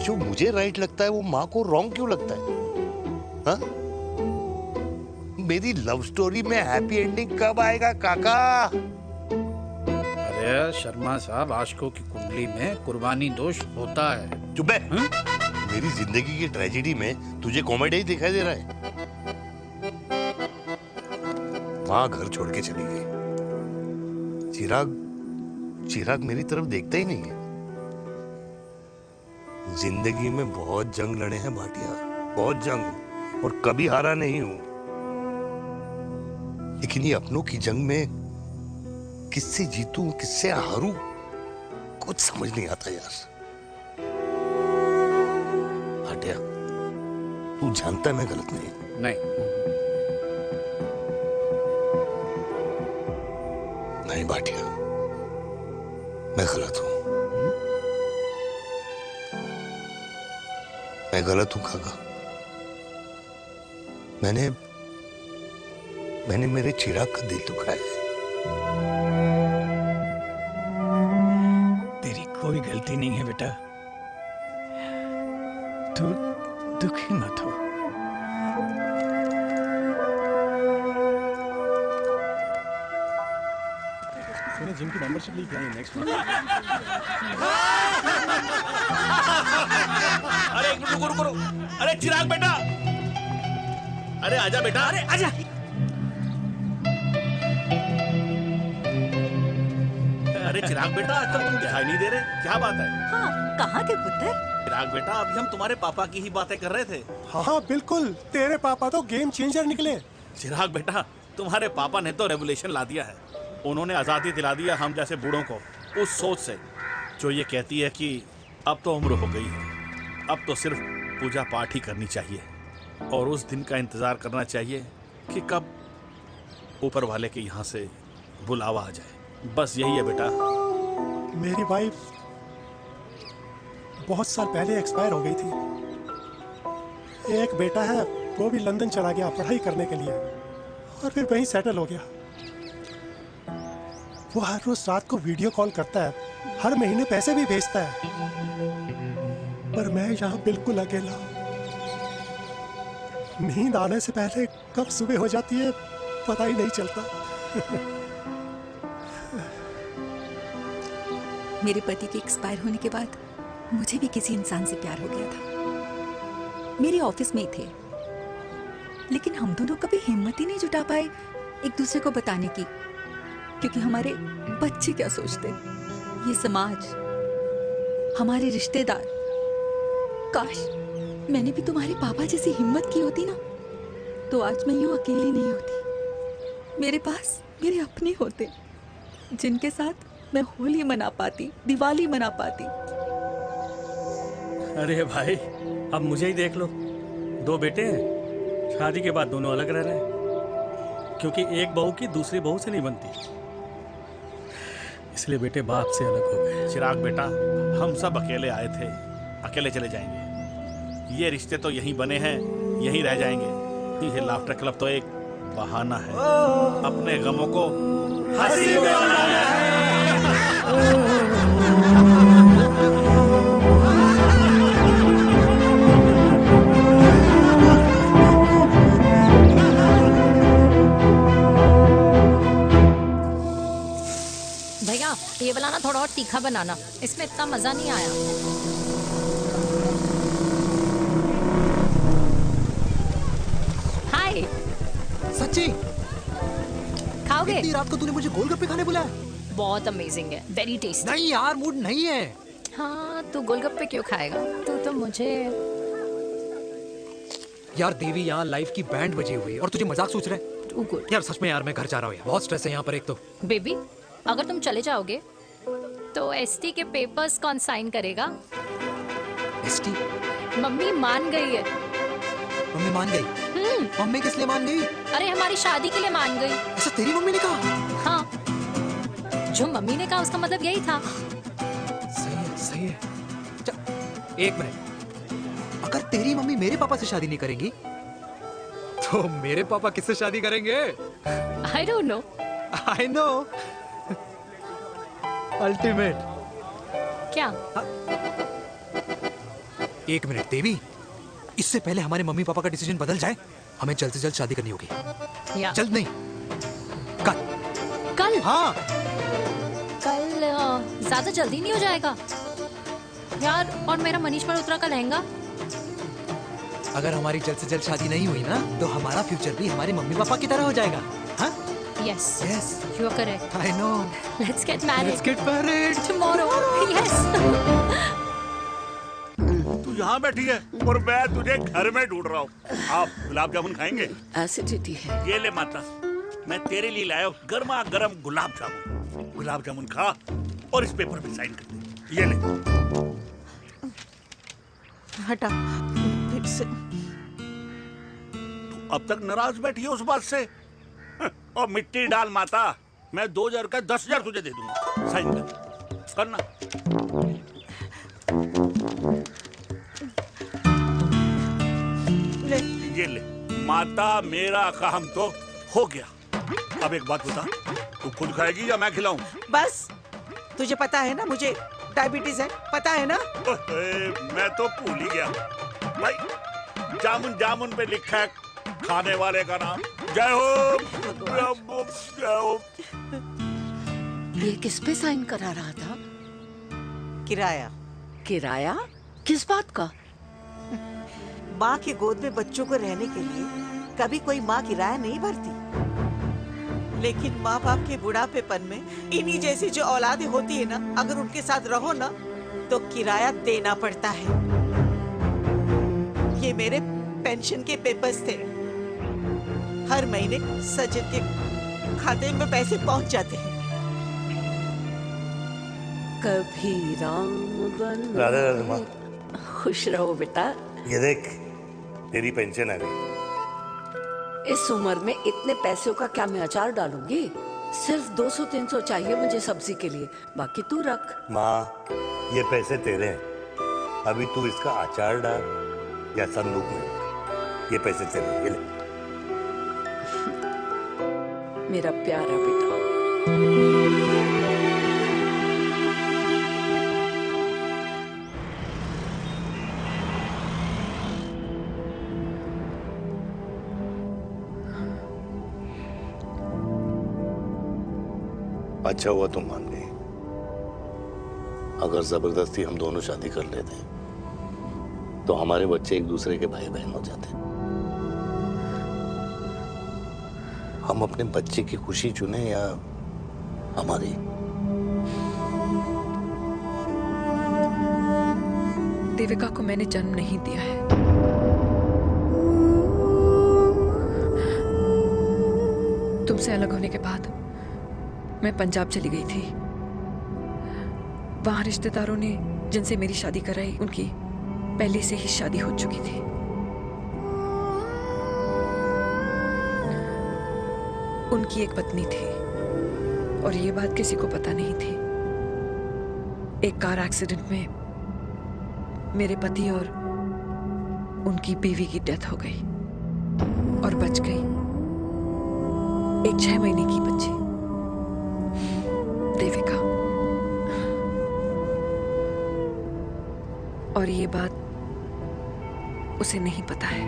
जो मुझे राइट लगता है वो माँ को रॉन्ग क्यों लगता है? हाँ? मेरी लव स्टोरी में हैप्पी एंडिंग कब आएगा काका? अरे शर्मा साहब, आशिकों की कुंडली में कुर्बानी दोष होता है। चुप है। मेरी जिंदगी की ट्रेजेडी में तुझे कॉमेडी ही दिखाई दे रहा है। माँ घर छोड़ के चली गई। चिराग मेरी तरफ देखता ही नहीं है। जिंदगी में बहुत जंग लड़े हैं भाटिया, बहुत जंग, और कभी हारा नहीं हूं। लेकिन ये अपनों की जंग में किससे जीतूं किससे हारूं कुछ समझ नहीं आता यार। भाटिया तू जानता है मैं गलत नहीं। नहीं भाटिया, मैं गलत हूं। मैं गलत हूं काका। मैंने मेरे चिराग का दिल दुखाया है। तेरी कोई गलती नहीं है बेटा। तू दुखी मत हो। मैंने जिम की मेंबरशिप ली क्या है नेक्स्ट मंथ। अरे एक मिनट रुको। अरे चिराग बेटा, अरे आजा बेटा, अरे आजा। अरे चिराग बेटा, आजकल तुम दिखाई नहीं दे रहे, क्या बात है? हाँ, कहाँ थे पुत्र? चिराग बेटा, अभी हम तुम्हारे पापा की ही बातें कर रहे थे। हाँ बिल्कुल, तेरे पापा तो गेम चेंजर निकले। चिराग बेटा, तुम्हारे पापा ने तो रेवोल्यूशन ला दिया है। उन्होंने आज़ादी दिला दिया हम जैसे बूढ़ों को, उस सोच से जो ये कहती है कि अब तो उम्र हो गई है, अब तो सिर्फ पूजा पाठ ही करनी चाहिए और उस दिन का इंतज़ार करना चाहिए कि कब ऊपर वाले के यहाँ से बुलावा आ जाए। बस यही है बेटा। मेरी वाइफ बहुत साल पहले एक्सपायर हो गई थी। एक बेटा है, वो भी लंदन चला गया पढ़ाई करने के लिए और फिर वहीं सेटल हो गया। वो हर रोज रात को वीडियो कॉल करता है, हर महीने पैसे भी भेजता है, पर मैं यहाँ बिल्कुल अकेला हूँ। नींद आने से पहले कब सुबह हो जाती है पता ही नहीं चलता। मेरे पति के एक्सपायर होने के बाद मुझे भी किसी इंसान से प्यार हो गया था। मेरे ऑफिस में ही थे, लेकिन हम दोनों कभी हिम्मत ही नहीं जुटा पाए एक दूसरे को बताने की, क्योंकि हमारे बच्चे क्या सोचते, ये समाज, हमारे रिश्तेदार। काश मैंने भी तुम्हारे पापा जैसी हिम्मत की होती ना, तो आज मैं यूं अकेली नहीं होती। मेरे पास मेरे अपने होते जिनके साथ मैं होली मना पाती, दिवाली मना पाती। अरे भाई, अब मुझे ही देख लो, 2 बेटे हैं, शादी के बाद दोनों अलग रह रहे हैं, क्योंकि एक बहू की दूसरी बहू से नहीं बनती, इसलिए बेटे बाप से अलग हो गए। चिराग बेटा, हम सब अकेले आए थे, अकेले चले जाएंगे। ये रिश्ते तो यहीं बने हैं, यहीं रह जाएंगे। ये लाफ्टर क्लब तो एक बहाना है अपने गमों को हंसी में बनाना है। भैया ये वाला ना थोड़ा और तीखा बनाना, इसमें इतना मजा नहीं आया। हाय। सच्ची? खाओगे? इतनी रात को तूने मुझे गोलगप्पे खाने बुलाया? बहुत अमेजिंग है, वेरी टेस्टी। नहीं यार, मूड नहीं है। हाँ, तू गोलगप्पे क्यों खाएगा? तू तो मुझे। यार देवी, यहाँ लाइफ की बैंड बजी हुई है और तुझे मजाक सोच रहा है? Too good. यार सच में यार मैं घर जा रहा हूँ यार, बहुत स्ट्रेस है यहाँ पर एक तो। बेबी अगर तुम चले जाओगे तो एसटी के पेपर्स कौन साइन करेगा? एसटी? मम्मी मान गई है। मम्मी मान गई? मम्मी किस लिए मान गई? अरे हमारी शादी के लिए मान गई। ऐसा तेरी मम्मी ने कहा? हाँ, जो मम्मी ने कहा उसका मतलब यही था। सही है। एक मिनट, अगर तेरी मम्मी मेरे पापा से शादी नहीं करेंगी तो मेरे पापा किससे शादी करेंगे? I don't know. I know. Ultimate. क्या? एक मिनट देवी, इससे पहले हमारे मम्मी पापा का डिसीजन बदल जाए, हमें जल्द से जल्द शादी करनी होगी। जल्द नहीं, कल? हाँ। कल ज्यादा जल्दी नहीं हो जाएगा यार? और मेरा मनीष मल्होत्रा का लहंगा? अगर हमारी जल्द से जल्द शादी नहीं हुई ना तो हमारा फ्यूचर भी हमारे मम्मी पापा की तरह हो जाएगा। हाँ? Yes. Yes. You are correct. I know. Let's get married. Let's get married. Tomorrow. Yes. तू यहाँ बैठी है और मैं तुझे घर में ढूंढ रहा हूँ। आप गुलाब जामुन खाएंगे? एसिडिटी है। ये ले माता, मैं तेरे लिए लाया हूँ गर्मा गर्म गुलाब जामुन। गुलाब जामुन खा और इस पेपर पे साइन कर दे। ये ले। हटा फिर से। तू अब तक नाराज बैठी है उस बात से? और मिट्टी डाल माता, मैं 2000 का 10,000 तुझे दे दूंगा। साइन कर, करना। ले। ये ले माता, मेरा काम तो हो गया। अब एक बात बता, तू खुद खाएगी या मैं खिलाऊं? बस तुझे पता है ना मुझे डायबिटीज है, पता है ना? मैं तो भूल ही गया भाई। जामुन जामुन पे लिखा है खाने वाले का नाम। जय हो, जय हो। ये किस पे साइन करा रहा था? किराया। किराया? किस बात का? माँ की गोद में बच्चों को रहने के लिए कभी कोई माँ किराया नहीं भरती, लेकिन माँ बाप के बुढ़ापेपन में इन्हीं जैसी जो औलादें होती है ना, अगर उनके साथ रहो ना तो किराया देना पड़ता है। ये मेरे पेंशन के पेपर्स थे। हर महीने सचिन के खाते में पैसे पहुंच जाते हैं। कभी राम बन। राधे राधे माँ। खुश रहो बेटा। ये देख, तेरी पेंशन आ गई। इस उम्र में इतने पैसों का क्या मैं अचार डालूंगी? सिर्फ 200-300 चाहिए मुझे सब्जी के लिए, बाकी तू रख। माँ, ये पैसे तेरे हैं, अभी तू इसका अचार डाल या संदूक में। ये पैसे तेरे हैं, ये ले। मेरा प्यारा बेटा। अच्छा हुआ तुम मान गई। अगर जबरदस्ती हम दोनों शादी कर लेते तो हमारे बच्चे एक दूसरे के भाई बहन हो जाते। हम अपने बच्चे की खुशी चुने या हमारी? देविका को मैंने जन्म नहीं दिया है। तुमसे अलग होने के बाद मैं पंजाब चली गई थी। वहां रिश्तेदारों ने जिनसे मेरी शादी कराई, उनकी पहले से ही शादी हो चुकी थी। उनकी एक पत्नी थी और ये बात किसी को पता नहीं थी। एक कार एक्सीडेंट में मेरे पति और उनकी बीवी की डेथ हो गई और बच गई एक 6 महीने की बच्ची, देविका। और ये बात उसे नहीं पता है।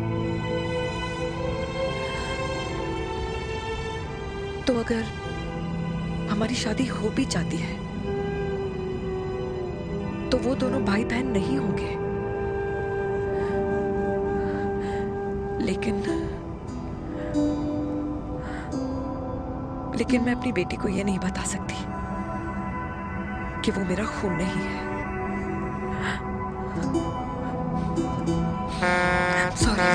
तो अगर हमारी शादी हो भी जाती है तो वो दोनों भाई बहन नहीं होंगे। लेकिन मैं अपनी बेटी को ये नहीं बता सकती कि वो मेरा खून नहीं है। Sorry.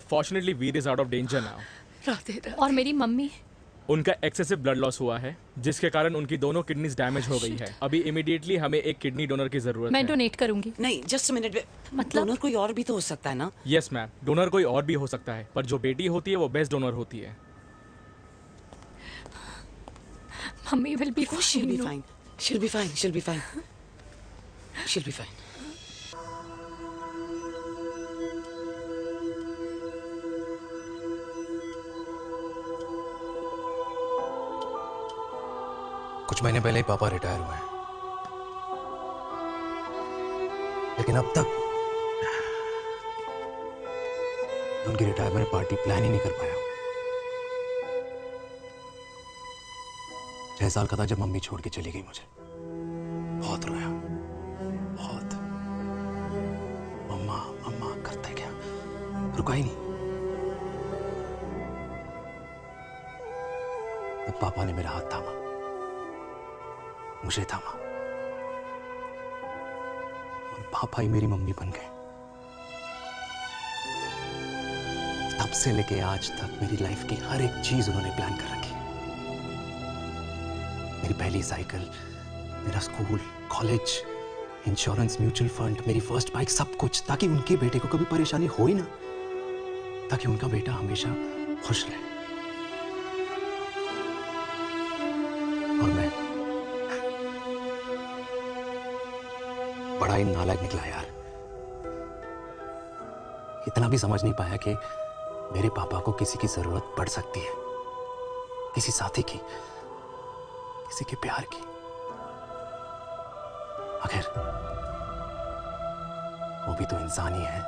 Fortunately Veer is out of danger now. Radhe Radhe. और मेरी मम्मी? उनका एक्सेसिव ब्लड लॉस हुआ है जिसके कारण उनकी दोनों किडनीज डैमेज हो गई है। अभी इमीडिएटली हमें एक किडनी डोनर की जरूरत मैं है। डोनेट करूंगी। नहीं, जस्ट मिनट। मतलब डोनर कोई और भी तो हो सकता है ना? यस मैम, डोनर कोई और भी हो सकता है, पर जो बेटी होती है वो बेस्ट डोनर होती है। Mummy will be She'll be fine. She'll be fine. She'll be fine. She'll be fine. कुछ महीने पहले ही पापा रिटायर हुए हैं, लेकिन अब तक उनकी रिटायरमेंट पार्टी प्लान ही नहीं कर पाया। 6 साल का था जब मम्मी छोड़ के चली गई मुझे। बहुत रोया, बहुत। मम्मा मम्मा करते क्या, रुका ही नहीं। तब पापा ने मेरा हाथ थामा, मुझे थामा, और पापा ही मेरी मम्मी बन गए। तब से लेके आज तक मेरी लाइफ की हर एक चीज उन्होंने प्लान कर रखी। मेरी पहली साइकिल, मेरा school, college, insurance, mutual fund, मेरी फर्स्ट बाइक, सब कुछ, ताकि उनके बेटे को कभी परेशानी हो ही ना, ताकि उनका बेटा हमेशा खुश रहे। और मैं बड़ा ही नालायक निकला यार। इतना भी समझ नहीं पाया कि मेरे पापा को किसी की जरूरत पड़ सकती है, किसी साथी की, किसी के प्यार की। आखिर वो भी तो इंसान ही है।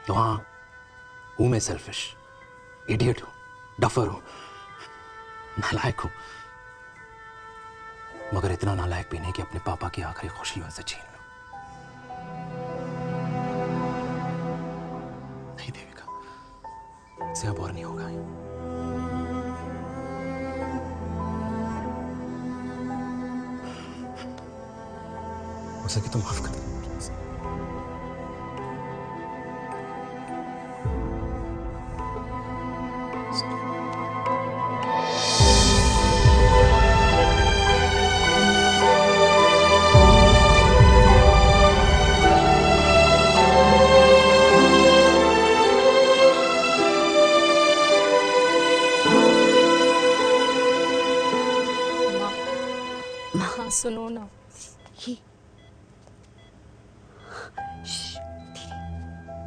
तो हाँ, हूं मैं सेल्फिश, इडियट हूं, डफर हूं, नालायक हूं, मगर इतना नालायक भी नहीं कि अपने पापा की आखिरी खुशी उनसे छीन लूं। नहीं देविका, इससे अब और नहीं होगा। हो सके तो माफ कर दो। हाँ सुनो ना,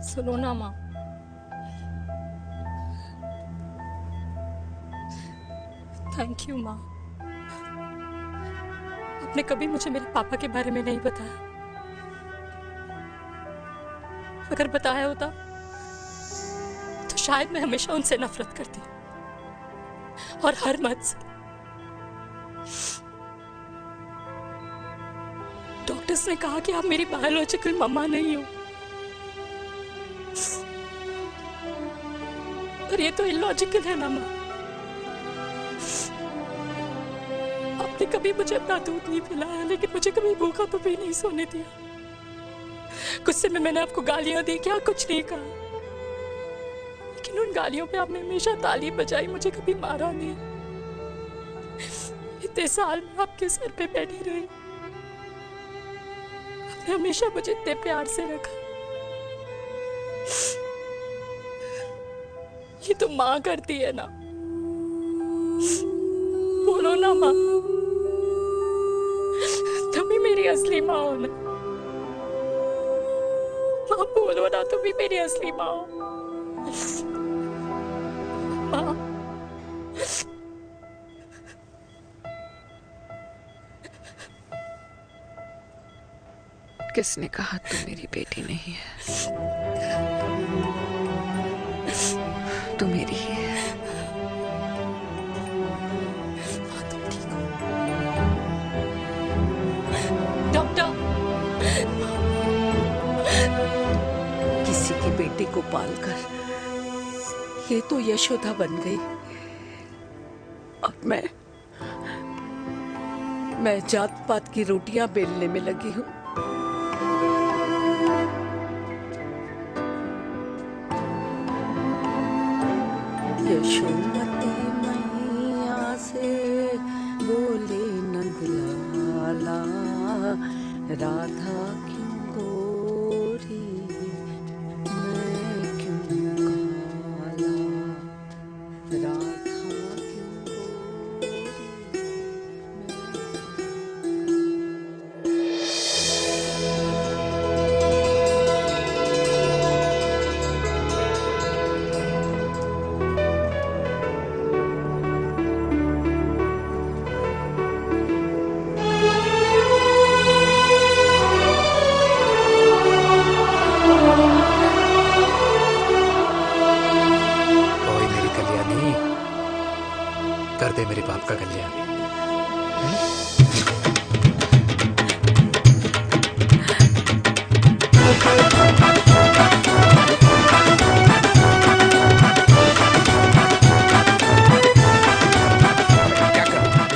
सुनो ना माँ। थैंक यू माँ, आपने कभी मुझे मेरे पापा के बारे में नहीं बताया। अगर बताया होता तो शायद मैं हमेशा उनसे नफरत करती, और हर मत से। डॉक्टर्स ने कहा कि आप मेरी बायोलॉजिकल मम्मा नहीं हो, पर ये तो इलॉजिकल है ना माँ। आपने कभी मुझे अपना दूध नहीं पिलाया, लेकिन मुझे कभी भूखा तो भी नहीं सोने दिया। गुस्से में मैंने आपको गालियां दी, क्या कुछ नहीं कहा, लेकिन उन गालियों पे आपने हमेशा ताली बजाई, मुझे कभी मारा नहीं। इतने साल में आपके सर पे बैठी रही, आपने हमेशा मुझे इतने प्यार से रखा। ये तो माँ करती है ना, बोलो ना माँ, तुम ही मेरी असली माँ हो ना। माँ बोलो ना, तुम ही मेरी असली माँ हो। माँ किसने कहा तू मेरी बेटी नहीं है? तू मेरी ही है। डॉक्टर, किसी की बेटी को पालकर ये तो यशोदा बन गई, और मैं जात पात की रोटियां बेलने में लगी हूँ। यशोमती मैया से बोले नंदलाला, राधा क्यों गोरी मैं क्यों काला, राधा कर दे मेरे बाप का कल्याण।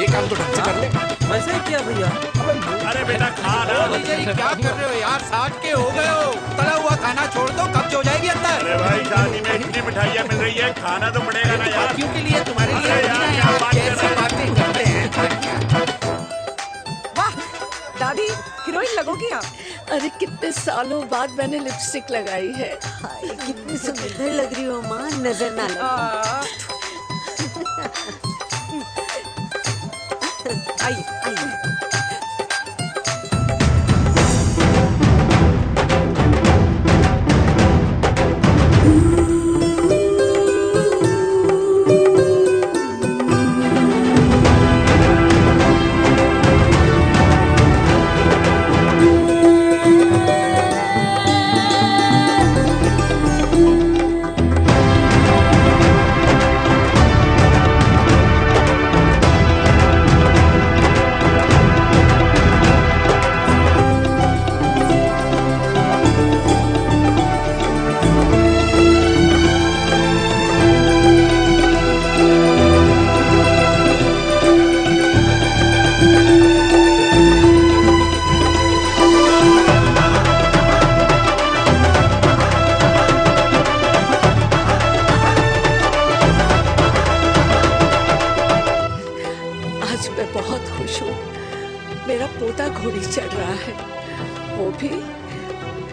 ये काम तो ढंग से कर ले। वैसे ही किया भैया। अरे बेटा खा ना। क्या कर रहे हो यार? 60 के हो गए हो। तला हुआ खाना छोड़ दो, कब्ज हो जाएगी अंदर। अरे भाई शादी में इतनी मिठाइयाँ मिल रही है, खाना तो पड़ेगा ना यार। क्यों के लिए तुम्हारे लिए अरे यार क्या बात कर कैसे बातें करते हैं? वाह दादी, हीरोइन लगोगी आप। अरे कितने सालों बाद मैंने लिपस्टिक लगाई है। हाय, कितनी सुंदर लग रही हो माँ, नजर ना लगे। आइए आइए। मेरा पोता घोड़ी चढ़ रहा है, वो भी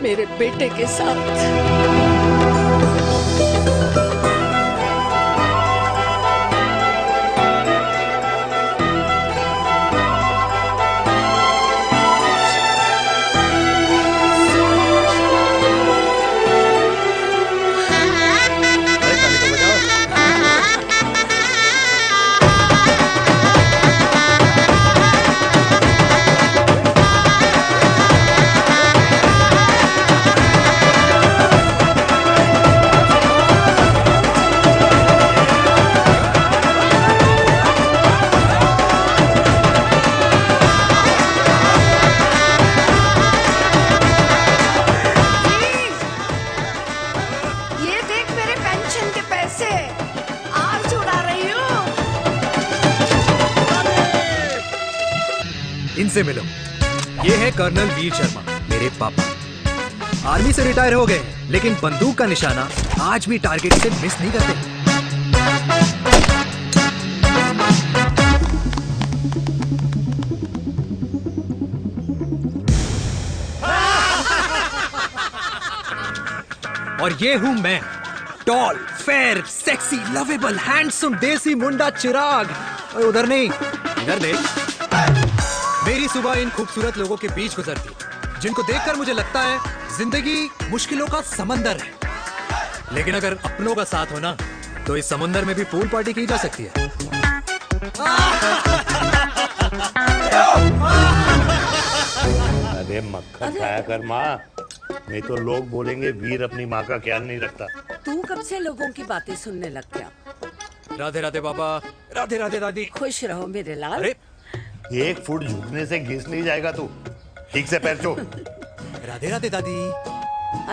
मेरे बेटे के साथ। इनसे मिलो, ये है कर्नल वीर शर्मा, मेरे पापा। आर्मी से रिटायर हो गए हैं, लेकिन बंदूक का निशाना आज भी टारगेट से मिस नहीं करते। और ये हूं मैं, tall, fair, sexy, lovable, handsome, देसी मुंडा चिराग। और उधर नहीं, इधर देख। मेरी सुबह इन खूबसूरत लोगों के बीच गुजरती, जिनको देखकर मुझे लगता है जिंदगी मुश्किलों का समंदर है, लेकिन अगर अपनों का साथ हो ना, तो इस समंदर में भी पूल पार्टी की जा सकती है। अरे मक्खन खाया कर माँ, नहीं तो लोग बोलेंगे वीर अपनी माँ का ख्याल नहीं रखता। तू कब से लोगों की बातें सुनने लग गया? राधे राधे बाबा, राधे राधे दादी। खुश रहो मेरे लाल। अरे 1 फुट झुकने से घिस नहीं जाएगा तू, ठीक से पैर छू। राधे राधे दादी।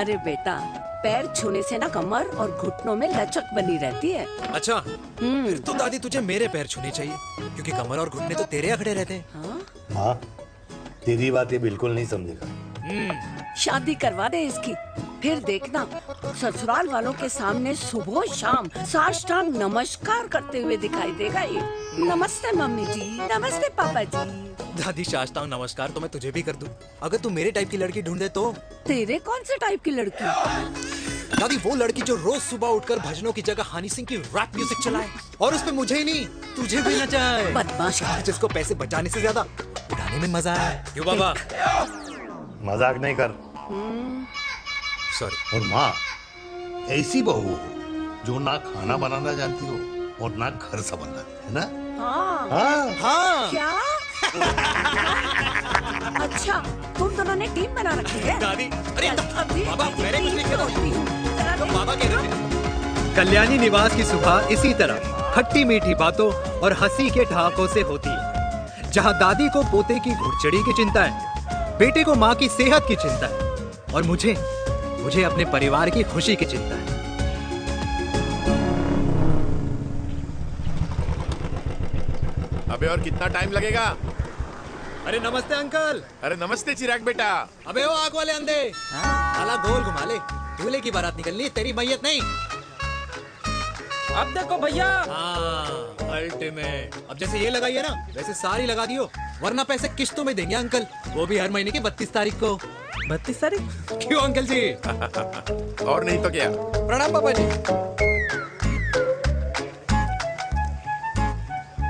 अरे बेटा, पैर छूने से ना कमर और घुटनों में लचक बनी रहती है। अच्छा, फिर तो दादी तुझे मेरे पैर छूने चाहिए, क्योंकि कमर और घुटने तो तेरे अखड़े रहते हैं। हाँ? माँ, तेरी बात ये बिल्कुल नहीं समझेगा। शादी करवा दे इसकी, फिर देखना ससुराल वालों के सामने सुबह शाम साष्टांग नमस्कार करते हुए दिखाई देगा ये। नमस्ते मम्मी जी, नमस्ते पापा जी। दादी साष्टांग नमस्कार तो मैं तुझे भी कर दूं, अगर तू मेरे टाइप की लड़की ढूंढे तो। तेरे कौन से टाइप की लड़की? दादी वो लड़की जो रोज सुबह उठकर भजनों की जगह हनी सिंह की रैप म्यूजिक चलाए और उसमें मुझे ही नहीं तुझे भी नचाए। बदमाश, जिसको पैसे बचाने से ज्यादा उड़ाने में मजा आए। क्यों बाबा? मजाक नहीं कर। सॉरी। और माँ, ऐसी बहू हो जो ना खाना बनाना जानती हो और ना घर संभालना, है ना? हाँ। हाँ। हाँ। क्या? अच्छा, तुम दोनों ने टीम बना रखी है? दादी, अरे बाबा, मैंने कुछ नहीं किया। तो बाबा कह रहे थे। कल्याणी निवास की सुबह इसी तरह खट्टी मीठी बातों और हंसी के ठहाकों से होती है, जहां दादी को पोते की घुड़चड़ी की चिंता है, बेटे को माँ की सेहत की चिंता है और मुझे अपने परिवार की खुशी की चिंता है। अबे और कितना टाइम लगेगा? अरे नमस्ते अंकल। अरे नमस्ते चिराग बेटा। अबे वो आग वाले अंधे, साला गोल घुमा ले, दूल्हे की बारात निकलनी, तेरी मैयत नहीं। अब देखो भैया। हाँ, अल्टीमेट। अब जैसे ये लगाई है ना, वैसे सारी लगा दियो, वरना पैसे किश्तों में देंगे अंकल, वो भी हर महीने की 32 तारीख को। 32 तारीख? क्यों अंकल जी? और नहीं तो क्या। प्रणाम पापा जी।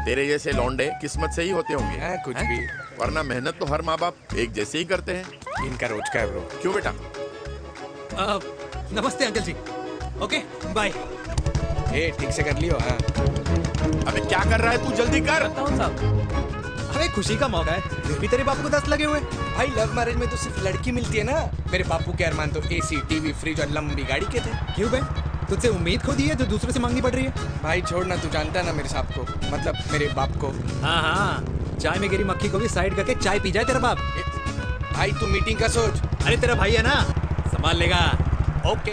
तेरे जैसे लौंडे किस्मत से ही होते होंगे। कुछ भी, वरना मेहनत तो हर माँ बाप एक जैसे ही करते हैं। इनका रोज का है ब्रो। क्यों बेटा? नमस्ते अंकल जी। Okay bye. ए ठीक से कर लियो। हाँ। अबे क्या कर रहा है तू? जल्दी कर। अरे खुशी का मौका है, फिर भी तेरे बापू को 10 लगे हुए। भाई लव मैरिज में तो सिर्फ लड़की मिलती है ना। मेरे बापू के अरमान तो एसी, टीवी, फ्रिज और लंबी गाड़ी के थे। क्यों बे? तुझसे उम्मीद खो दी है जो दूसरे से मांगनी पड़ रही है? भाई छोड़ना, तू जानता है ना मेरे साहब को, मतलब मेरे बाप को। हाँ हाँ, चाय में गिरी मक्खी को भी साइड करके चाय पी जाए तेरा बाप। भाई तू मीटिंग का सोच। अरे तेरा भाई है ना, संभाल लेगा। ओके।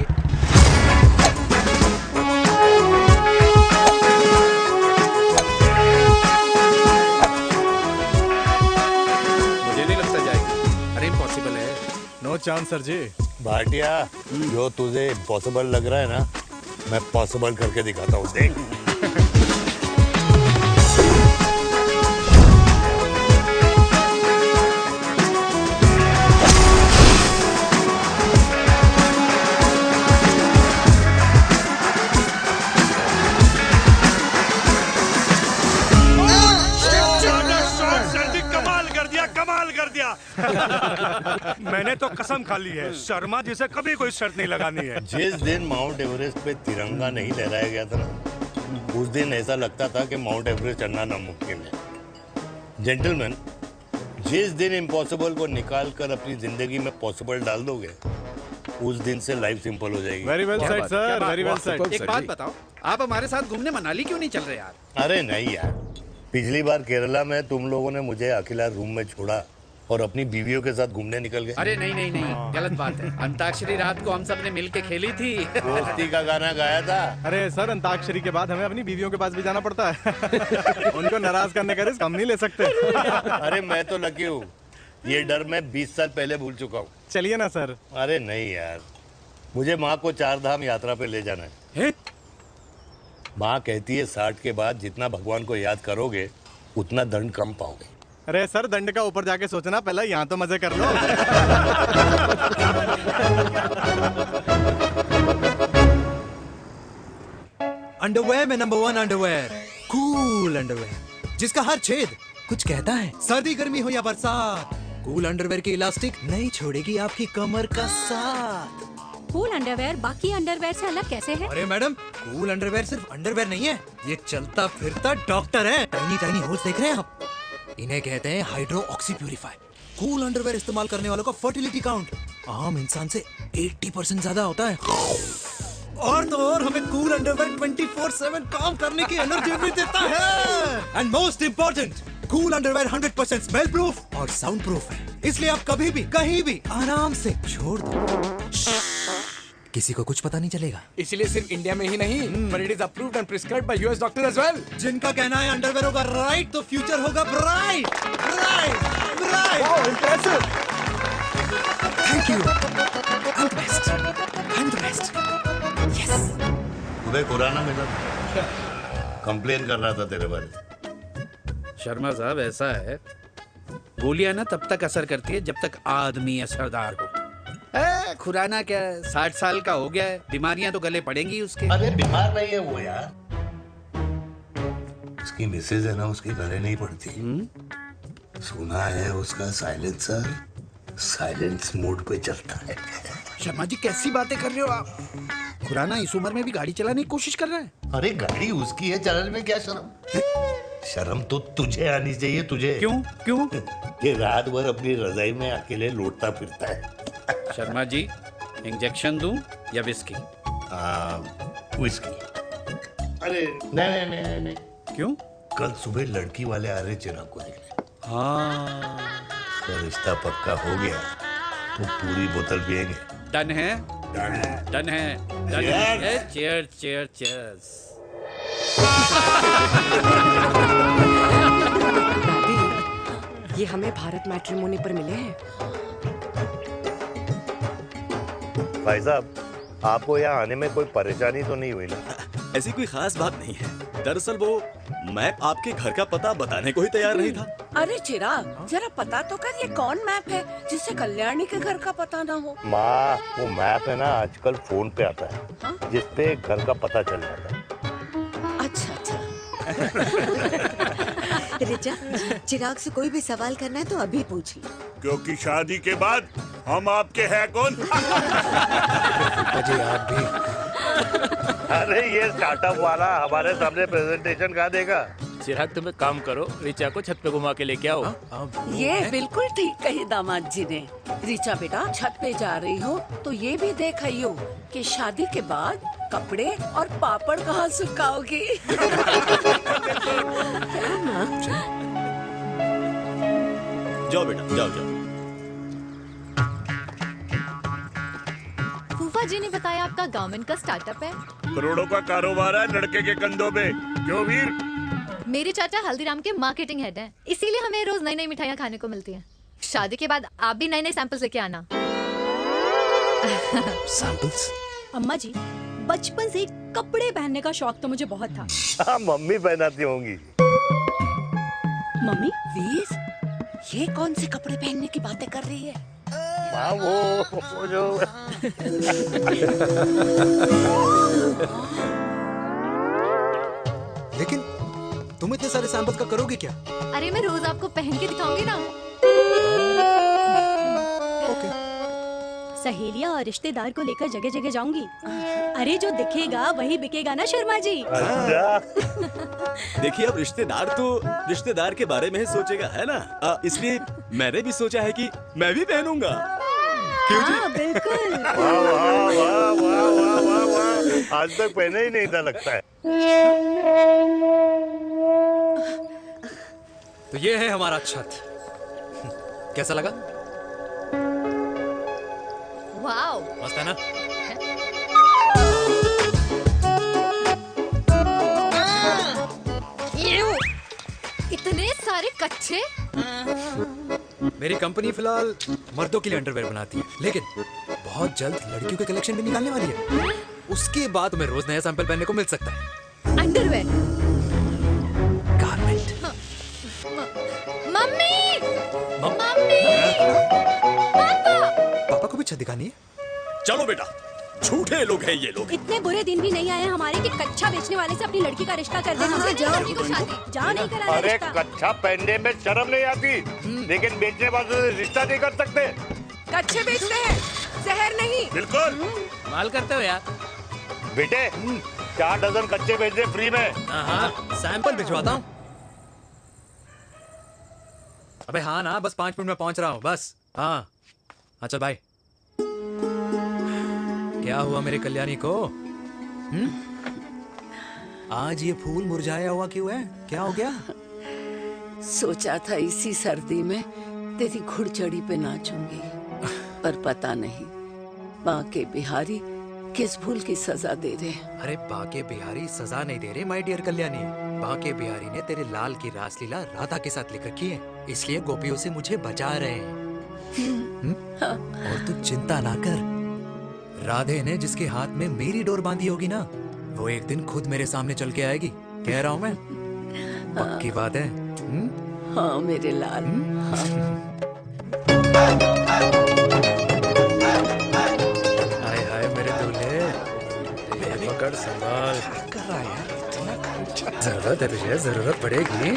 मुझे नहीं लगता जाएगी। अरे इम्पॉसिबल है। नो चांस सर जी। भाटिया, जो तुझे इम्पॉसिबल लग रहा है ना, मैं पॉसिबल करके दिखाता हूँ, देख। मैंने तो कसम खा ली है, शर्मा जी से कभी कोई शर्त नहीं लगानी है। जिस दिन माउंट एवरेस्ट पे तिरंगा नहीं लहराया गया था ना, उस दिन ऐसा लगता था कि माउंट एवरेस्ट चढ़ना नामुमकिन है। जेंटलमैन, जिस दिन इम्पॉसिबल को निकाल कर अपनी जिंदगी में पॉसिबल डाल दोगे, उस दिन से लाइफ सिंपल हो जाएगी। Very well said sir, very well said. एक बात बताओ, आप हमारे साथ घूमने मनाली क्यों नहीं चल रहे यार? अरे नहीं यार, पिछली बार केरला में तुम लोगों ने मुझे अकेला रूम में छोड़ा और अपनी बीवियों के साथ घूमने निकल गए। अरे नहीं नहीं नहीं, गलत बात है। अंताक्षरी रात को हम सब ने मिल के खेली थी। दोस्ती का गाना गाया था। अरे सर, अंताक्षरी के बाद हमें अपनी बीवियों के पास भी जाना पड़ता है। उनको नाराज करने का रिस्क हम नहीं ले सकते। अरे मैं तो लकी हूँ, ये डर मैं 20 साल पहले भूल चुका हूँ। चलिए ना सर। अरे नहीं यार, मुझे माँ को 4 धाम यात्रा पे ले जाना है। माँ कहती है 60 के बाद जितना भगवान को याद करोगे उतना दंड कम पाओगे। अरे सर, दंड का ऊपर जाके सोचना, पहले यहाँ तो मजे कर लो। अंडरवेयर में नंबर 1 अंडरवेयर, कूल अंडरवेयर, जिसका हर छेद कुछ कहता है। सर्दी गर्मी हो या बरसात, कूल अंडरवेयर की इलास्टिक नहीं छोड़ेगी आपकी कमर का साथ। कूल अंडरवेयर बाकी अंडरवेयर से अलग कैसे है? अरे मैडम, कूल अंडरवेयर सिर्फ अंडरवेयर नहीं है, ये चलता फिरता डॉक्टर है। टाइनी टाइनी होल्स देख रहे हैं आप? इन्हें कहते हैं hydro oxy purifier. Cool underwear इस्तेमाल करने वालों का फर्टिलिटी काउंट आम इंसान से 80% ज्यादा होता है। और तो और हमें कूल अंडरवेयर 24/7 काम करने की एनर्जी भी देता है। And most important, cool underwear 100% smell proof और साउंड प्रूफ है, इसलिए आप कभी भी कहीं भी आराम से छोड़ दो। किसी को कुछ पता नहीं चलेगा। इसीलिए सिर्फ इंडिया में ही नहीं, but it is approved and prescribed by US doctors as well. जिनका कहना है अंडरवेयर होगा राइट तो फ्यूचर होगा bright bright bright. Wow, impressive. Thank you. I'm the best. I'm the best. Yes. तुम्हें खुराना मिला, कंप्लेन कर रहा था तेरे बारे में। शर्मा साहब ऐसा है, गोलियां ना तब तक असर करती है जब तक आदमी असरदार हो। खुराना क्या 60 साल का हो गया है, बीमारियां तो गले पड़ेंगी उसके। अरे बीमार नहीं है वो यार, उसकी मिसेज है ना, उसकी गले नहीं पड़ती। सुना है उसका साइलेंसर साइलेंस मोड पे चलता है। शर्मा जी कैसी बातें कर रहे हो आप? खुराना इस उम्र में भी गाड़ी चलाने की कोशिश कर रहा है। अरे गाड़ी उसकी है, चलाने में क्या शर्म? शर्म तो तुझे आनी चाहिए, तुझे। क्यों क्यों? ये रात भर अपनी रजाई में अकेले लौटता फिरता है। शर्मा जी इंजेक्शन दूं या विस्की? विस्की। अरे नहीं नहीं नहीं नहीं। क्यों? कल सुबह लड़की वाले आ रहे चिराग को देखने। हाँ तो रिश्ता पक्का हो गया तो पूरी बोतल पिएंगे। डन है? डन है। डन है, डन है। Cheer cheer cheers. ये हमें भारत मैट्रिमोनी पर मिले हैं। भाई साहब, आपको यहाँ आने में कोई परेशानी तो नहीं हुई ना? ऐसी कोई खास बात नहीं है। दरअसल वो मैप आपके घर का पता बताने को ही तैयार नहीं था। अरे चिराग, जरा पता तो कर, ये कौन मैप है जिससे कल्याणी के घर का पता ना हो? माँ, वो मैप है ना आजकल फोन पे आता है, जिसपे घर का पता चल जाता है। अच्छा अच्छा। रिचा, चिराग से कोई भी सवाल करना है तो अभी पूछिए, क्योंकि शादी के बाद हम आपके हैं कौन? अजय आप भी। अरे ये स्टार्टअप वाला हमारे सामने प्रेजेंटेशन कहाँ देगा? चिराग तुम एक काम करो, रिचा को छत पे घुमा के लेके आओ। ये बिल्कुल ठीक कही दामाद जी ने। रिचा बेटा, छत पे जा रही हो तो ये भी देख आइयो कि शादी के बाद कपड़े और पापड़ कहाँ सुखाओगी। जाओ बेटा, जाओ जाओ। फूफा जी ने बताया आपका गवर्नमेंट का स्टार्टअप है। करोड़ों का कारोबार है लड़के के कंधों पे। क्यों वीर? मेरे चाचा हल्दीराम के मार्केटिंग हेड हैं, इसीलिए हमें रोज नई नई मिठाइयाँ खाने को मिलती हैं। शादी के बाद आप भी नए नए सैंपल्स लेके आना। सैंपल्स? अम्मा जी, बचपन से कपड़े पहनने का शौक तो मुझे बहुत था। हाँ, मम्मी पहनाती होंगी। मम्मी? वीर, ये कौन से कपड़े पहनने की बातें कर रही है? माँ, वो जो लेकिन तुम इतने सारे सैंपल्स का करोगे क्या? अरे मैं रोज आपको पहन के दिखाऊंगी ना। सहेलियां और रिश्तेदार को लेकर जगह जगह जाऊंगी। अरे जो दिखेगा वही बिकेगा ना शर्मा जी। देखिए अब रिश्तेदार के बारे में ही सोचेगा, है ना? इसलिए मैंने भी सोचा है कि मैं भी पहनूंगा। क्यों जी? बिल्कुल। वाह वाह वाह वाह वाह वाह वाह, आज तक पहने ही नहीं था लगता है। तो ये है हमारा छत, कैसा लगा? वाओ, मस्त है ना? इतने सारे कच्चे। मेरी कंपनी फिलहाल मर्दों के लिए अंडरवेयर बनाती है, लेकिन बहुत जल्द लड़कियों के कलेक्शन भी निकालने वाली है। उसके बाद तुम्हें रोज नया सैंपल पहनने को मिल सकता है। अंडरवेयर? गारमेंट। मम्मी! मम्मी! पापा को भी छत दिखानी है? चलो बेटा, झूठे लोग हैं ये लोग। इतने बुरे दिन भी नहीं आए हमारे कि कच्चा बेचने वाले से अपनी लड़की का रिश्ता कर देना। जाओ, नहीं करा अरे रिश्ता। कच्चा पहनने में शर्म नहीं आती, लेकिन बेचने वालों से रिश्ता नहीं कर सकते। कच्चे बेचते हैं, जहर नहीं। बिल्कुल माल करते हो यार। बेटे 4 डजन कच्चे भेज दे फ्री में। हाँ, सैंपल भिजवाता हूँ। अबे हाँ ना, बस 5 मिनट में पहुंच रहा हूँ बस। हाँ चल भाई। क्या हुआ मेरे कल्याणी को? आज ये फूल मुरझाया हुआ क्यों है? क्या हो गया? सोचा था इसी सर्दी में तेरी घुड़चड़ी पे नाचूंगी, पर पता नहीं बांके बिहारी किस भूल की सजा दे रहे? अरे बाके बिहारी सजा नहीं दे रहे माय डियर कल्याणी। बाके बिहारी ने तेरे लाल की रासलीला राधा के साथ लिख रखी है, इसलिए गोपियों से मुझे बचा रहे हैं। और तू चिंता ना कर, राधे ने जिसके हाथ में मेरी डोर बांधी होगी ना, वो एक दिन खुद मेरे सामने चल के आएगी। कह रहा हूँ मैं, पक्की बात है। हाँ मेरे लाल। हाय हाय मेरे दूल्हे, पकड़ संभाल। कर रहा है यार, इतना खर्चा। जरूरत है तुझे, जरूरत पड़ेगी।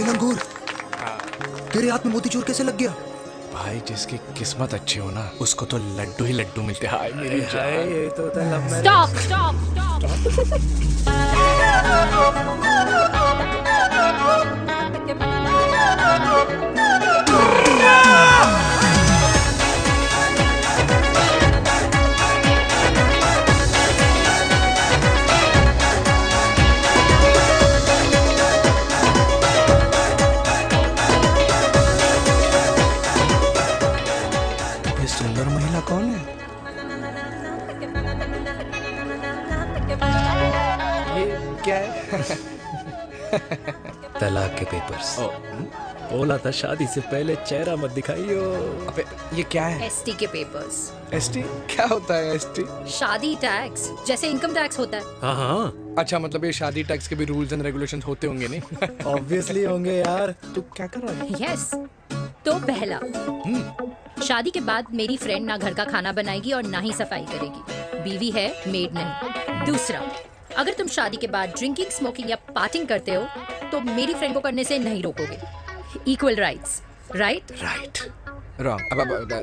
लंगूर, तेरे हाथ में मोतीचूर कैसे लग गया? भाई जिसकी किस्मत अच्छी हो ना, उसको तो लड्डू ही लड्डू मिलते हैं। हाय मेरी हाय, जान। ये तो होता है लव मैरिज। स्टॉप स्टॉप ये सुंदर महिला कौन है? ये क्या है? तलाक के पेपर्स। बोला था शादी से पहले चेहरा मत दिखाइयो। अबे ये क्या है? एसटी के पेपर्स। एसटी क्या होता है? एसटी शादी टैक्स, जैसे इनकम टैक्स होता है। हाँ हाँ। अच्छा मतलब ये शादी टैक्स के भी रूल्स एंड रेगुलेशंस होते होंगे नहीं? ऑब्वियसली होंगे यार। तू क्या कर रहा है? यस। तो पहला, शादी के बाद मेरी फ्रेंड ना घर का खाना बनाएगी और ना ही सफाई करेगी, बीवी है, मेड नहीं। दूसरा, अगर तुम शादी के बाद ड्रिंकिंग, स्मोकिंग या पार्टिंग करते हो तो मेरी फ्रेंड को करने से नहीं रोकोगे। Equal rights, right? Right. Wrong.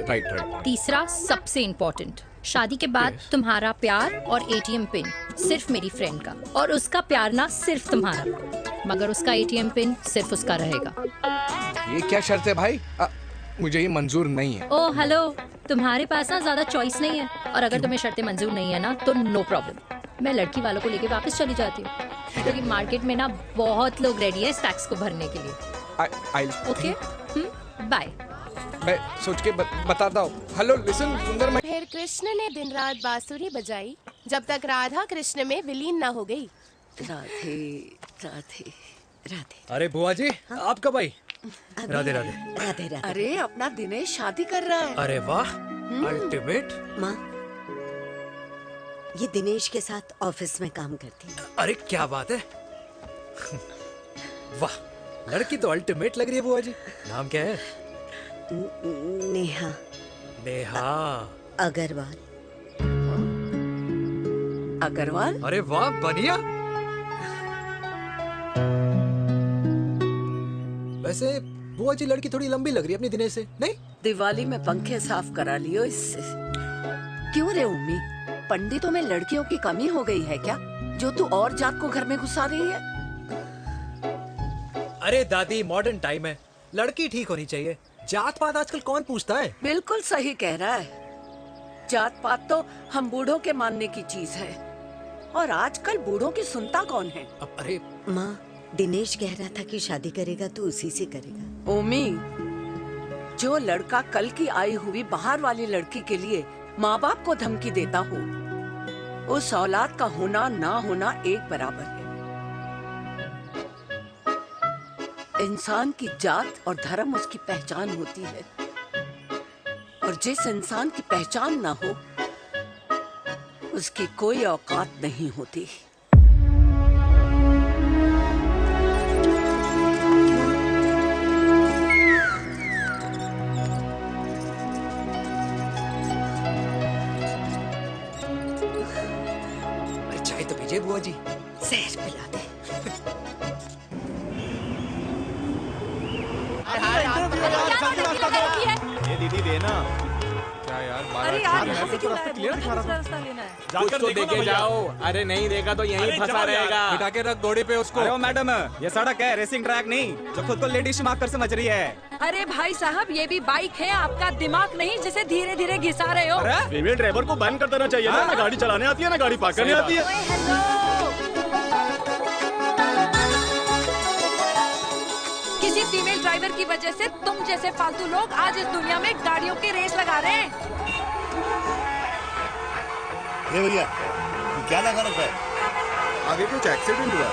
Right right. तीसरा, सबसे इम्पोर्टेंट, शादी के बाद तुम्हारा प्यार और एटीएम पिन सिर्फ मेरी फ्रेंड का, और उसका प्यार ना सिर्फ तुम्हारा, मगर उसका एटीएम पिन सिर्फ उसका रहेगा। ये क्या शर्त है भाई? मुझे ये मंजूर नहीं है। ओ हेलो, तुम्हारे पास ना ज्यादा चॉइस नहीं है, और अगर तुम्हें शर्तें मंजूर नहीं है ना तो नो प्रॉब्लम, मैं लड़की वालों को लेके वापस चली जाती हूँ, क्योंकि मार्केट में ना बहुत लोग रेडी है इस टैक्स को भरने के लिए। Okay, bye. मैं सोच के बताता हूँ। हेलो लिसन सुंदर मैं। फिर कृष्ण ने दिन रात बांसुरी बजाई जब तक राधा कृष्ण में विलीन न हो गई। राधे राधे राधे। अरे बुआ जी, आप कब आई? राधे राधे। राधे राधे। अरे अपना दिनेश शादी कर रहा है। अरे वाह, अल्टीमेट। माँ, ये दिनेश के साथ ऑफिस में काम करती है। अरे क्या बात है, वाह, लड़की तो अल्टीमेट लग रही है बुआ जी। नाम क्या है? नेहा। नेहा अग्रवाल। अग्रवाल? अरे वाह, बढ़िया। वैसे बुआ जी लड़की थोड़ी लंबी लग रही है अपनी दिनेश से, नहीं? दिवाली में पंखे साफ करा लियो इससे। क्यों रे उम्मी, पंडितों में लड़कियों की कमी हो गई है क्या, जो तू और जात को घर में घुसा रही है? अरे दादी, मॉडर्न टाइम है, लड़की ठीक होनी चाहिए। जात पात आजकल कौन पूछता है? बिल्कुल सही कह रहा है। जात पात तो हम बूढ़ों के मानने की चीज है, और आजकल बूढ़ों की सुनता कौन है? अरे माँ, दिनेश कह रहा था कि शादी करेगा तो उसी से करेगा। ओमी, जो लड़का कल की आई हुई बाहर वाली लड़की के लिए माँ बाप को धमकी देता हो, उस औलाद का होना ना होना एक बराबर है। इंसान की जात और धर्म उसकी पहचान होती है, और जिस इंसान की पहचान ना हो उसकी कोई औकात नहीं होती। चाय तो पीजिए बुआ जी। जहर पिला दे। ये दीदी देना। क्या यार, अरे यार, मैं यहाँ से तो क्यों रास्ता क्लियर दिखा रहा था। रास्ता लेना है। कुछ तो देखो ना देके भैया। जाओ। अरे नहीं देगा तो यहीं अरे फंसा जाओ यार। रहेगा। बिठा के रख घोड़ी पे उसको। अरे ओ मैडम, ये सड़क है, रेसिंग ट्रैक नहीं जो खुद को लेडी शिमाक कर समझ रही है। अरे भाई साहब, ये भी बाइक है, आपका दिमाग नहीं जिसे धीरे धीरे घिसा रहे हो। फीमेल ड्राइवर को बैन कर देना चाहिए ना गाड़ी चलाने आती है ना गाड़ी पार्क करने आती है। हेलो, ड्राइवर की वजह से तुम जैसे फालतू लोग आज इस दुनिया में गाड़ियों की रेस लगा रहे हैं। ये भैया ये क्या लगा रखा है? आगे कुछ एक्सीडेंट हुआ।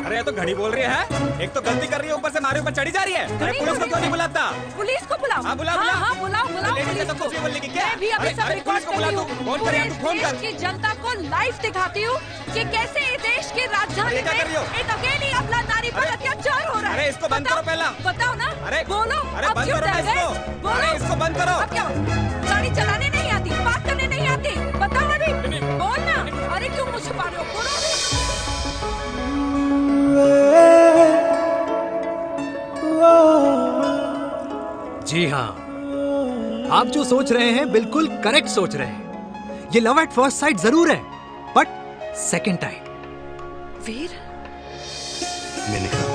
अरे ये तो घड़ी बोल रही है, एक तो गलती कर रही है, ऊपर से हमारे ऊपर चढ़ी जा रही है। अरे पुलिस को क्यों नहीं बुलाता? पुलिस को बुलाओ। हाँ बुलाओ बुलाओ। हाँ बुलाओ बुलाओ लेडीज पुलिस तो कुछ भी बोलने की क्या? मैं भी अभी सब रिकॉर्ड कर रही हूँ। फोन कर, तू फोन कर। देश की जनता को लाइव दिखाती हूँ कि कैसे इस देश की राजधानी में एक अकेली अबला नारी पर अत्याचार हो रहा है। अरे इसको बंद करो पहला। बताओ ना। अरे बोलो। अरे अब बंद क्यों करो डर ना गए? इसको। बोलो। अरे इसको बंद करो। अब क्या गाड़ी चलाने नहीं आती, बात करने नहीं आती, बताओ अभी। बोल ना। अरे क्यों मुझे छुपा रहे हो? बोलो। जी हाँ, आप जो सोच रहे हैं बिल्कुल करेक्ट सोच रहे हैं। ये लव एट फर्स्ट साइट जरूर है, बट सेकंड टाइम। वीर मैंने कहा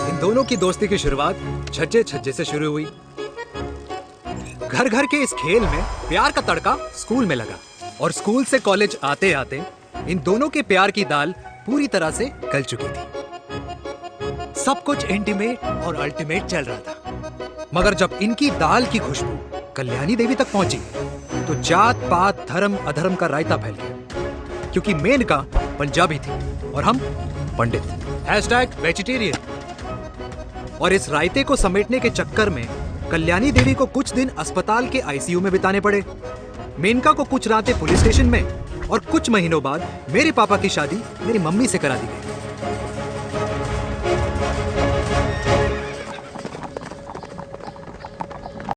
इन दोनों की दोस्ती की शुरुआत छज्जे छज्जे से शुरू हुई। घर घर के इस खेल में प्यार का तड़का स्कूल में लगा और स्कूल से कॉलेज आते आते इन दोनों के प्यार की दाल पूरी तरह से गल चुकी थी। सब कुछ इंटीमेट और अल्टीमेट चल रहा था, मगर जब इनकी दाल की खुशबू कल्याणी देवी तक पहुंची तो जात पात धर्म अधर्म का रायता फैल गया, क्योंकि मेनका पंजाबी थी और हम पंडित। #वेजिटेरियन। और इस रायते को समेटने के चक्कर में कल्याणी देवी को कुछ दिन अस्पताल के आईसीयू में बिताने पड़े। मेनका को कुछ रातें पुलिस स्टेशन में और कुछ महीनों बाद मेरे पापा की शादी मेरी मम्मी से करा दी गई।